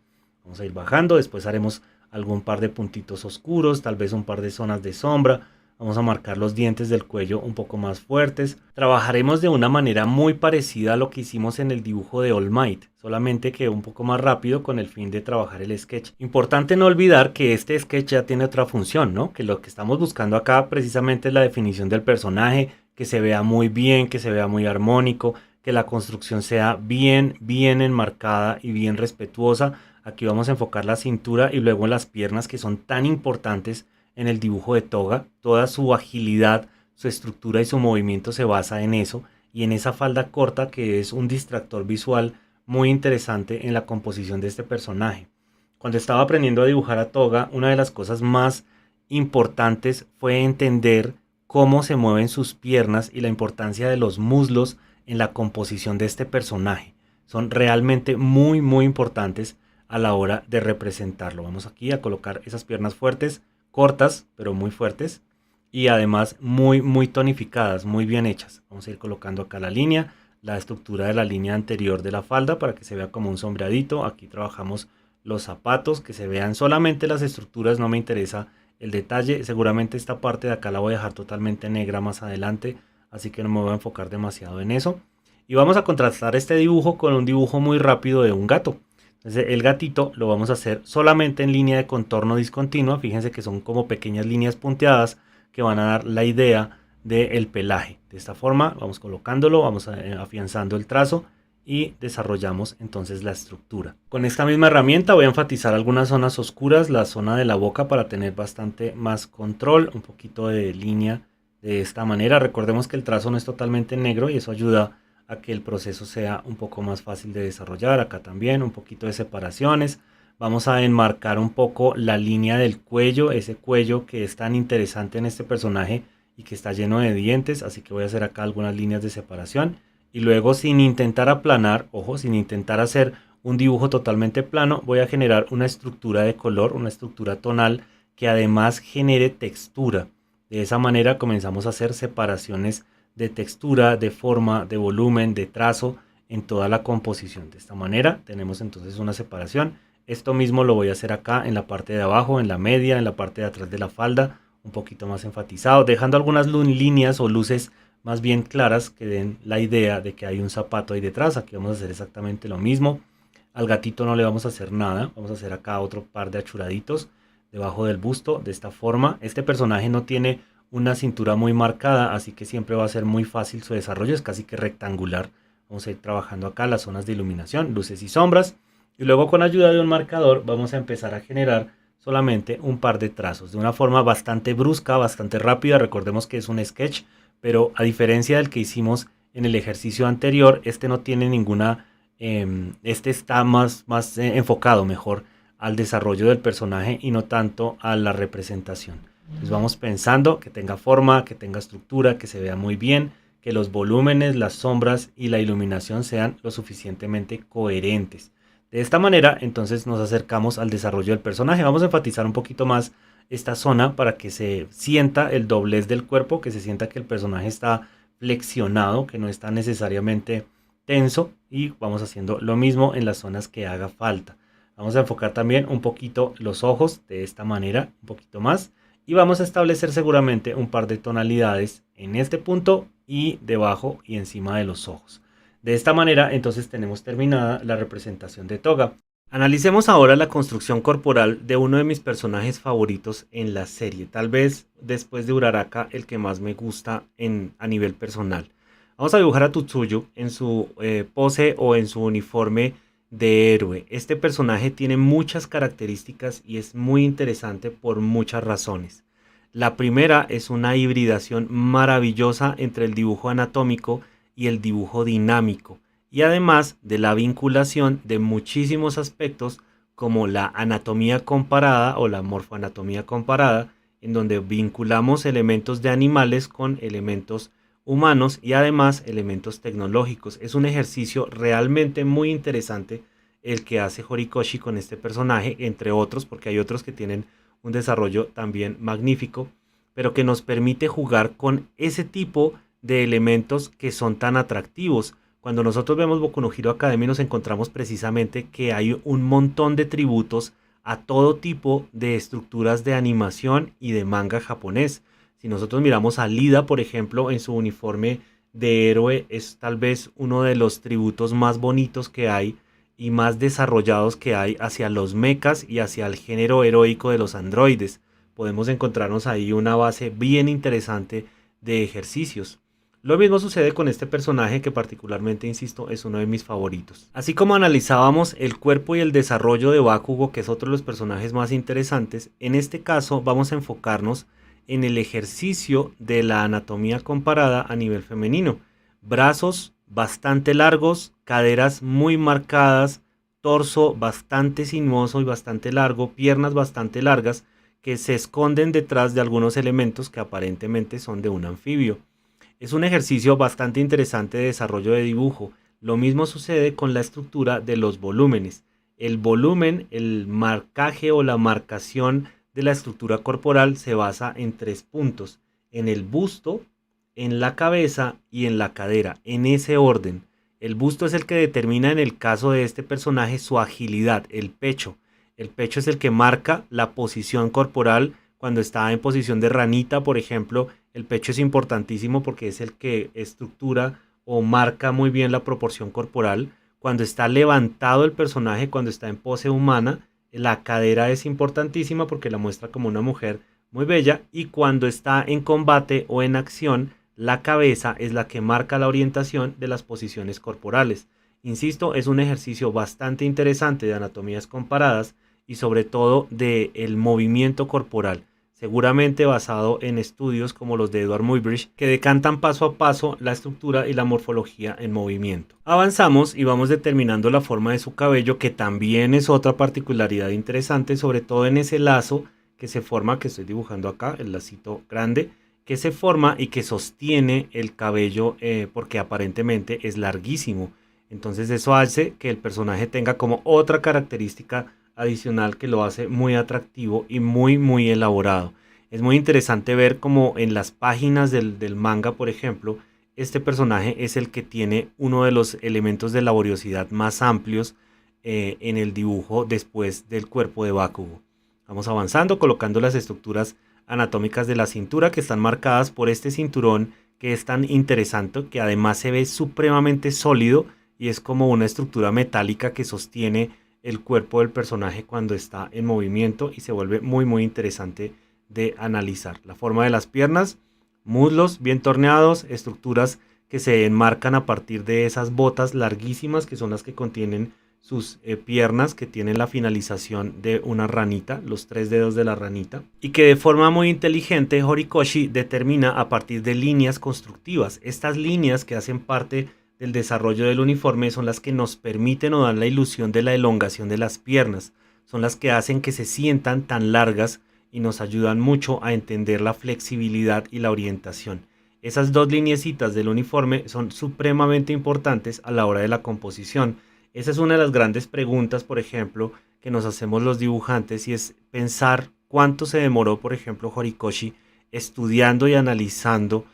Vamos a ir bajando, después haremos algún par de puntitos oscuros, tal vez un par de zonas de sombra. Vamos a marcar los dientes del cuello un poco más fuertes. Trabajaremos de una manera muy parecida a lo que hicimos en el dibujo de All Might, solamente que un poco más rápido con el fin de trabajar el sketch. Importante no olvidar que este sketch ya tiene otra función, ¿no? Que lo que estamos buscando acá precisamente es la definición del personaje, que se vea muy bien, que se vea muy armónico, que la construcción sea bien enmarcada y bien respetuosa. Aquí vamos a enfocar la cintura y luego las piernas, que son tan importantes en el dibujo de Toga. Toda su agilidad, su estructura y su movimiento se basa en eso, y en esa falda corta, que es un distractor visual muy interesante en la composición de este personaje. Cuando estaba aprendiendo a dibujar a Toga, una de las cosas más importantes fue entender cómo se mueven sus piernas y la importancia de los muslos en la composición de este personaje. Son realmente muy importantes a la hora de representarlo. Vamos aquí a colocar esas piernas fuertes, cortas, pero muy fuertes, y además muy tonificadas, muy bien hechas. Vamos a ir colocando acá la línea, la estructura de la línea anterior de la falda para que se vea como un sombreadito. Aquí trabajamos los zapatos, que se vean solamente las estructuras, no me interesa el detalle. Seguramente esta parte de acá la voy a dejar totalmente negra más adelante, así que no me voy a enfocar demasiado en eso. Y vamos a contrastar este dibujo con un dibujo muy rápido de un gato. Entonces el gatito lo vamos a hacer solamente en línea de contorno discontinua. Fíjense que son como pequeñas líneas punteadas que van a dar la idea del pelaje. De esta forma vamos colocándolo, vamos afianzando el trazo y desarrollamos entonces la estructura. Con esta misma herramienta voy a enfatizar algunas zonas oscuras, la zona de la boca, para tener bastante más control, un poquito de línea de esta manera. Recordemos que el trazo no es totalmente negro y eso ayuda a que el proceso sea un poco más fácil de desarrollar. Acá también un poquito de separaciones. Vamos a enmarcar un poco la línea del cuello, ese cuello que es tan interesante en este personaje y que está lleno de dientes, así que voy a hacer acá algunas líneas de separación. Y luego, sin intentar aplanar, ojo, sin intentar hacer un dibujo totalmente plano, voy a generar una estructura de color, una estructura tonal que además genere textura. De esa manera comenzamos a hacer separaciones de textura, de forma, de volumen, de trazo en toda la composición. De esta manera tenemos entonces una separación. Esto mismo lo voy a hacer acá en la parte de abajo, en la media, en la parte de atrás de la falda, un poquito más enfatizado, dejando algunas líneas o luces más bien claras que den la idea de que hay un zapato ahí detrás. Aquí vamos a hacer exactamente lo mismo. Al gatito no le vamos a hacer nada, vamos a hacer acá otro par de achuraditos debajo del busto. De esta forma, este personaje no tiene una cintura muy marcada, así que siempre va a ser muy fácil su desarrollo, es casi que rectangular. Vamos a ir trabajando acá las zonas de iluminación, luces y sombras, y luego con ayuda de un marcador vamos a empezar a generar solamente un par de trazos de una forma bastante brusca, bastante rápida. Recordemos que es un sketch, pero a diferencia del que hicimos en el ejercicio anterior, este no tiene ninguna, este está más enfocado mejor al desarrollo del personaje y no tanto a la representación. Entonces vamos pensando que tenga forma, que tenga estructura, que se vea muy bien, que los volúmenes, las sombras y la iluminación sean lo suficientemente coherentes. De esta manera entonces nos acercamos al desarrollo del personaje. Vamos a enfatizar un poquito más esta zona para que se sienta el doblez del cuerpo, que se sienta que el personaje está flexionado, que no está necesariamente tenso, y vamos haciendo lo mismo en las zonas que haga falta. Vamos a enfocar también un poquito los ojos de esta manera, un poquito más. Y vamos a establecer seguramente un par de tonalidades en este punto y debajo y encima de los ojos. De esta manera entonces tenemos terminada la representación de Toga. Analicemos ahora la construcción corporal de uno de mis personajes favoritos en la serie, tal vez después de Uraraka el que más me gusta a nivel personal. Vamos a dibujar a Tutsuyu en su pose o en su uniforme de héroe. Este personaje tiene muchas características y es muy interesante por muchas razones. La primera es una hibridación maravillosa entre el dibujo anatómico y el dibujo dinámico, y además de la vinculación de muchísimos aspectos como la anatomía comparada o la morfoanatomía comparada, en donde vinculamos elementos de animales con elementos humanos y además elementos tecnológicos. Es un ejercicio realmente muy interesante el que hace Horikoshi con este personaje, entre otros, porque hay otros que tienen un desarrollo también magnífico, pero que nos permite jugar con ese tipo de elementos que son tan atractivos. Cuando nosotros vemos Boku no Hero Academy nos encontramos precisamente que hay un montón de tributos a todo tipo de estructuras de animación y de manga japonés. Si nosotros miramos a Lida, por ejemplo, en su uniforme de héroe, es tal vez uno de los tributos más bonitos que hay y más desarrollados que hay hacia los mechas y hacia el género heroico de los androides. Podemos encontrarnos ahí una base bien interesante de ejercicios. Lo mismo sucede con este personaje que particularmente, insisto, es uno de mis favoritos. Así como analizábamos el cuerpo y el desarrollo de Bakugo, que es otro de los personajes más interesantes, en este caso vamos a enfocarnos en el ejercicio de la anatomía comparada a nivel femenino. Brazos bastante largos, caderas muy marcadas, torso bastante sinuoso y bastante largo, piernas bastante largas que se esconden detrás de algunos elementos que aparentemente son de un anfibio. Es un ejercicio bastante interesante de desarrollo de dibujo. Lo mismo sucede con la estructura de los volúmenes. El volumen, el marcaje o la marcación de la estructura corporal se basa en tres puntos: en el busto, en la cabeza y en la cadera, en ese orden. El busto es el que determina en el caso de este personaje su agilidad, el pecho. El pecho es el que marca la posición corporal cuando está en posición de ranita, por ejemplo. El pecho es importantísimo porque es el que estructura o marca muy bien la proporción corporal. Cuando está levantado el personaje, cuando está en pose humana, la cadera es importantísima porque la muestra como una mujer muy bella. Y cuando está en combate o en acción, la cabeza es la que marca la orientación de las posiciones corporales. Insisto, es un ejercicio bastante interesante de anatomías comparadas y sobre todo de el movimiento corporal, seguramente basado en estudios como los de Edward Muybridge, que decantan paso a paso la estructura y la morfología en movimiento. Avanzamos y vamos determinando la forma de su cabello, que también es otra particularidad interesante, sobre todo en ese lazo que se forma, que estoy dibujando acá, el lacito grande, que se forma y que sostiene el cabello porque aparentemente es larguísimo. Entonces eso hace que el personaje tenga como otra característica adicional que lo hace muy atractivo y muy elaborado. Es muy interesante ver como en las páginas del manga, por ejemplo, este personaje es el que tiene uno de los elementos de laboriosidad más amplios en el dibujo después del cuerpo de Bakugo. Vamos avanzando, colocando las estructuras anatómicas de la cintura que están marcadas por este cinturón que es tan interesante, que además se ve supremamente sólido y es como una estructura metálica que sostiene el cuerpo del personaje cuando está en movimiento y se vuelve muy interesante de analizar. La forma de las piernas, muslos bien torneados, estructuras que se enmarcan a partir de esas botas larguísimas que son las que contienen sus piernas, que tienen la finalización de una ranita, los tres dedos de la ranita, y que de forma muy inteligente Horikoshi determina a partir de líneas constructivas. Estas líneas que hacen parte del desarrollo del uniforme son las que nos permiten o dan la ilusión de la elongación de las piernas, son las que hacen que se sientan tan largas y nos ayudan mucho a entender la flexibilidad y la orientación. Esas dos lineecitas del uniforme son supremamente importantes a la hora de la composición. Esa es una de las grandes preguntas, por ejemplo, que nos hacemos los dibujantes, y es pensar cuánto se demoró, por ejemplo, Horikoshi estudiando y analizando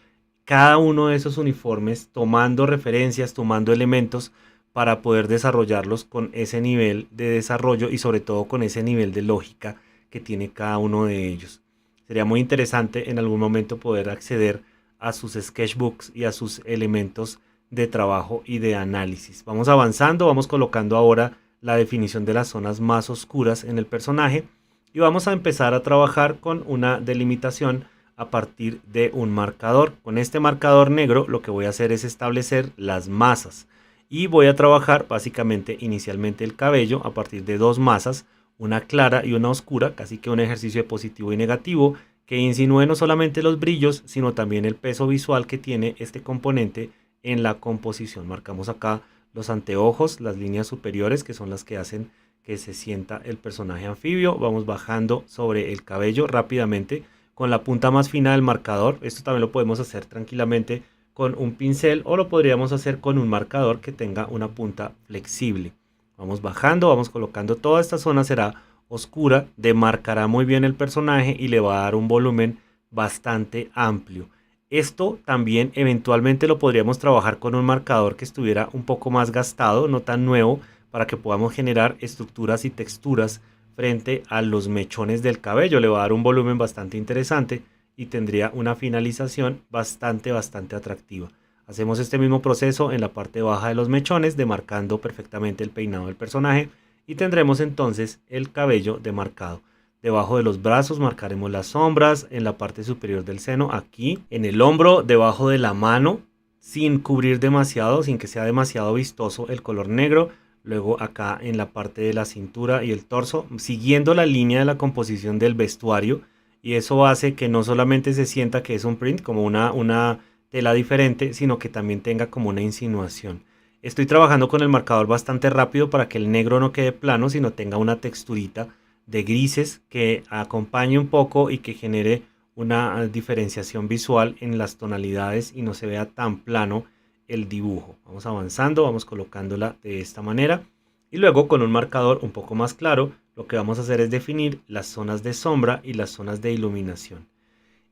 cada uno de esos uniformes, tomando referencias, tomando elementos para poder desarrollarlos con ese nivel de desarrollo y sobre todo con ese nivel de lógica que tiene cada uno de ellos. Sería muy interesante en algún momento poder acceder a sus sketchbooks y a sus elementos de trabajo y de análisis. Vamos avanzando, vamos colocando ahora la definición de las zonas más oscuras en el personaje y vamos a empezar a trabajar con una delimitación a partir de un marcador. Con este marcador negro lo que voy a hacer es establecer las masas y voy a trabajar básicamente inicialmente el cabello a partir de dos masas, una clara y una oscura, casi que un ejercicio de positivo y negativo que insinúe no solamente los brillos sino también el peso visual que tiene este componente en la composición. Marcamos acá los anteojos, las líneas superiores que son las que hacen que se sienta el personaje anfibio. Vamos bajando sobre el cabello rápidamente con la punta más fina del marcador. Esto también lo podemos hacer tranquilamente con un pincel o lo podríamos hacer con un marcador que tenga una punta flexible. Vamos bajando, vamos colocando toda esta zona, será oscura, demarcará muy bien el personaje y le va a dar un volumen bastante amplio. Esto también eventualmente lo podríamos trabajar con un marcador que estuviera un poco más gastado, no tan nuevo, para que podamos generar estructuras y texturas frente a los mechones del cabello. Le va a dar un volumen bastante interesante y tendría una finalización bastante atractiva. Hacemos este mismo proceso en la parte baja de los mechones, demarcando perfectamente el peinado del personaje y tendremos entonces el cabello demarcado. Debajo de los brazos marcaremos las sombras, en la parte superior del seno, aquí, en el hombro, debajo de la mano, sin cubrir demasiado, sin que sea demasiado vistoso el color negro. Luego acá en la parte de la cintura y el torso, siguiendo la línea de la composición del vestuario. Y eso hace que no solamente se sienta que es un print, como una tela diferente, sino que también tenga como una insinuación. Estoy trabajando con el marcador bastante rápido para que el negro no quede plano, sino tenga una texturita de grises que acompañe un poco y que genere una diferenciación visual en las tonalidades y no se vea tan plano el dibujo. Vamos avanzando, vamos colocándola de esta manera y luego con un marcador un poco más claro lo que vamos a hacer es definir las zonas de sombra y las zonas de iluminación.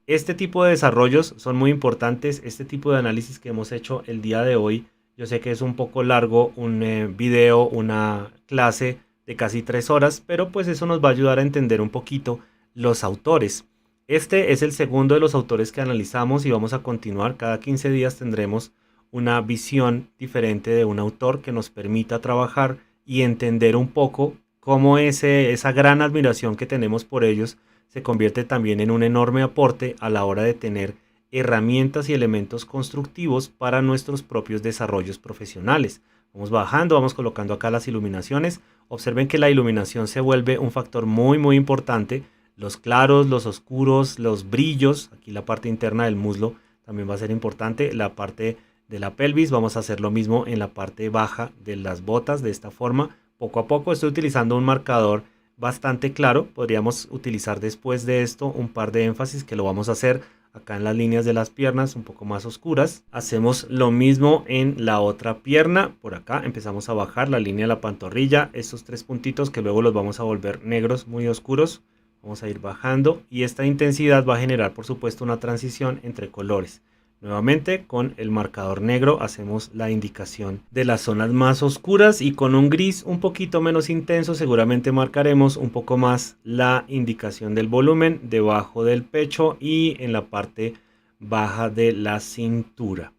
Este tipo de desarrollos son muy importantes. Este tipo de análisis que hemos hecho el día de hoy, yo sé que es un poco largo, un video, una clase de casi 3 horas, pero pues eso nos va a ayudar a entender un poquito los autores. Este es el segundo de los autores que analizamos y vamos a continuar. Cada 15 días tendremos una visión diferente de un autor que nos permita trabajar y entender un poco cómo esa gran admiración que tenemos por ellos se convierte también en un enorme aporte a la hora de tener herramientas y elementos constructivos para nuestros propios desarrollos profesionales. Vamos bajando, vamos colocando acá las iluminaciones. Observen que la iluminación se vuelve un factor muy importante. Los claros, los oscuros, los brillos. Aquí la parte interna del muslo también va a ser importante. La parte de la pelvis, vamos a hacer lo mismo en la parte baja de las botas de esta forma. Poco a poco estoy utilizando un marcador bastante claro. Podríamos utilizar después de esto un par de énfasis que lo vamos a hacer acá en las líneas de las piernas un poco más oscuras. Hacemos lo mismo en la otra pierna. Por acá empezamos a bajar la línea de la pantorrilla. Estos 3 puntitos que luego los vamos a volver negros muy oscuros. Vamos a ir bajando y esta intensidad va a generar por supuesto una transición entre colores. Nuevamente con el marcador negro hacemos la indicación de las zonas más oscuras y con un gris un poquito menos intenso seguramente marcaremos un poco más la indicación del volumen debajo del pecho y en la parte baja de la cintura.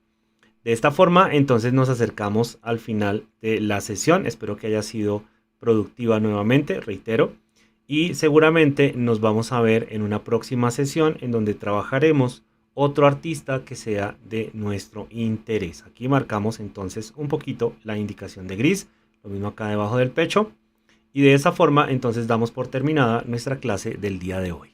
De esta forma entonces nos acercamos al final de la sesión. Espero que haya sido productiva nuevamente, reitero. Y seguramente nos vamos a ver en una próxima sesión en donde trabajaremos otro artista que sea de nuestro interés. Aquí marcamos entonces un poquito la indicación de gris, lo mismo acá debajo del pecho y de esa forma entonces damos por terminada nuestra clase del día de hoy.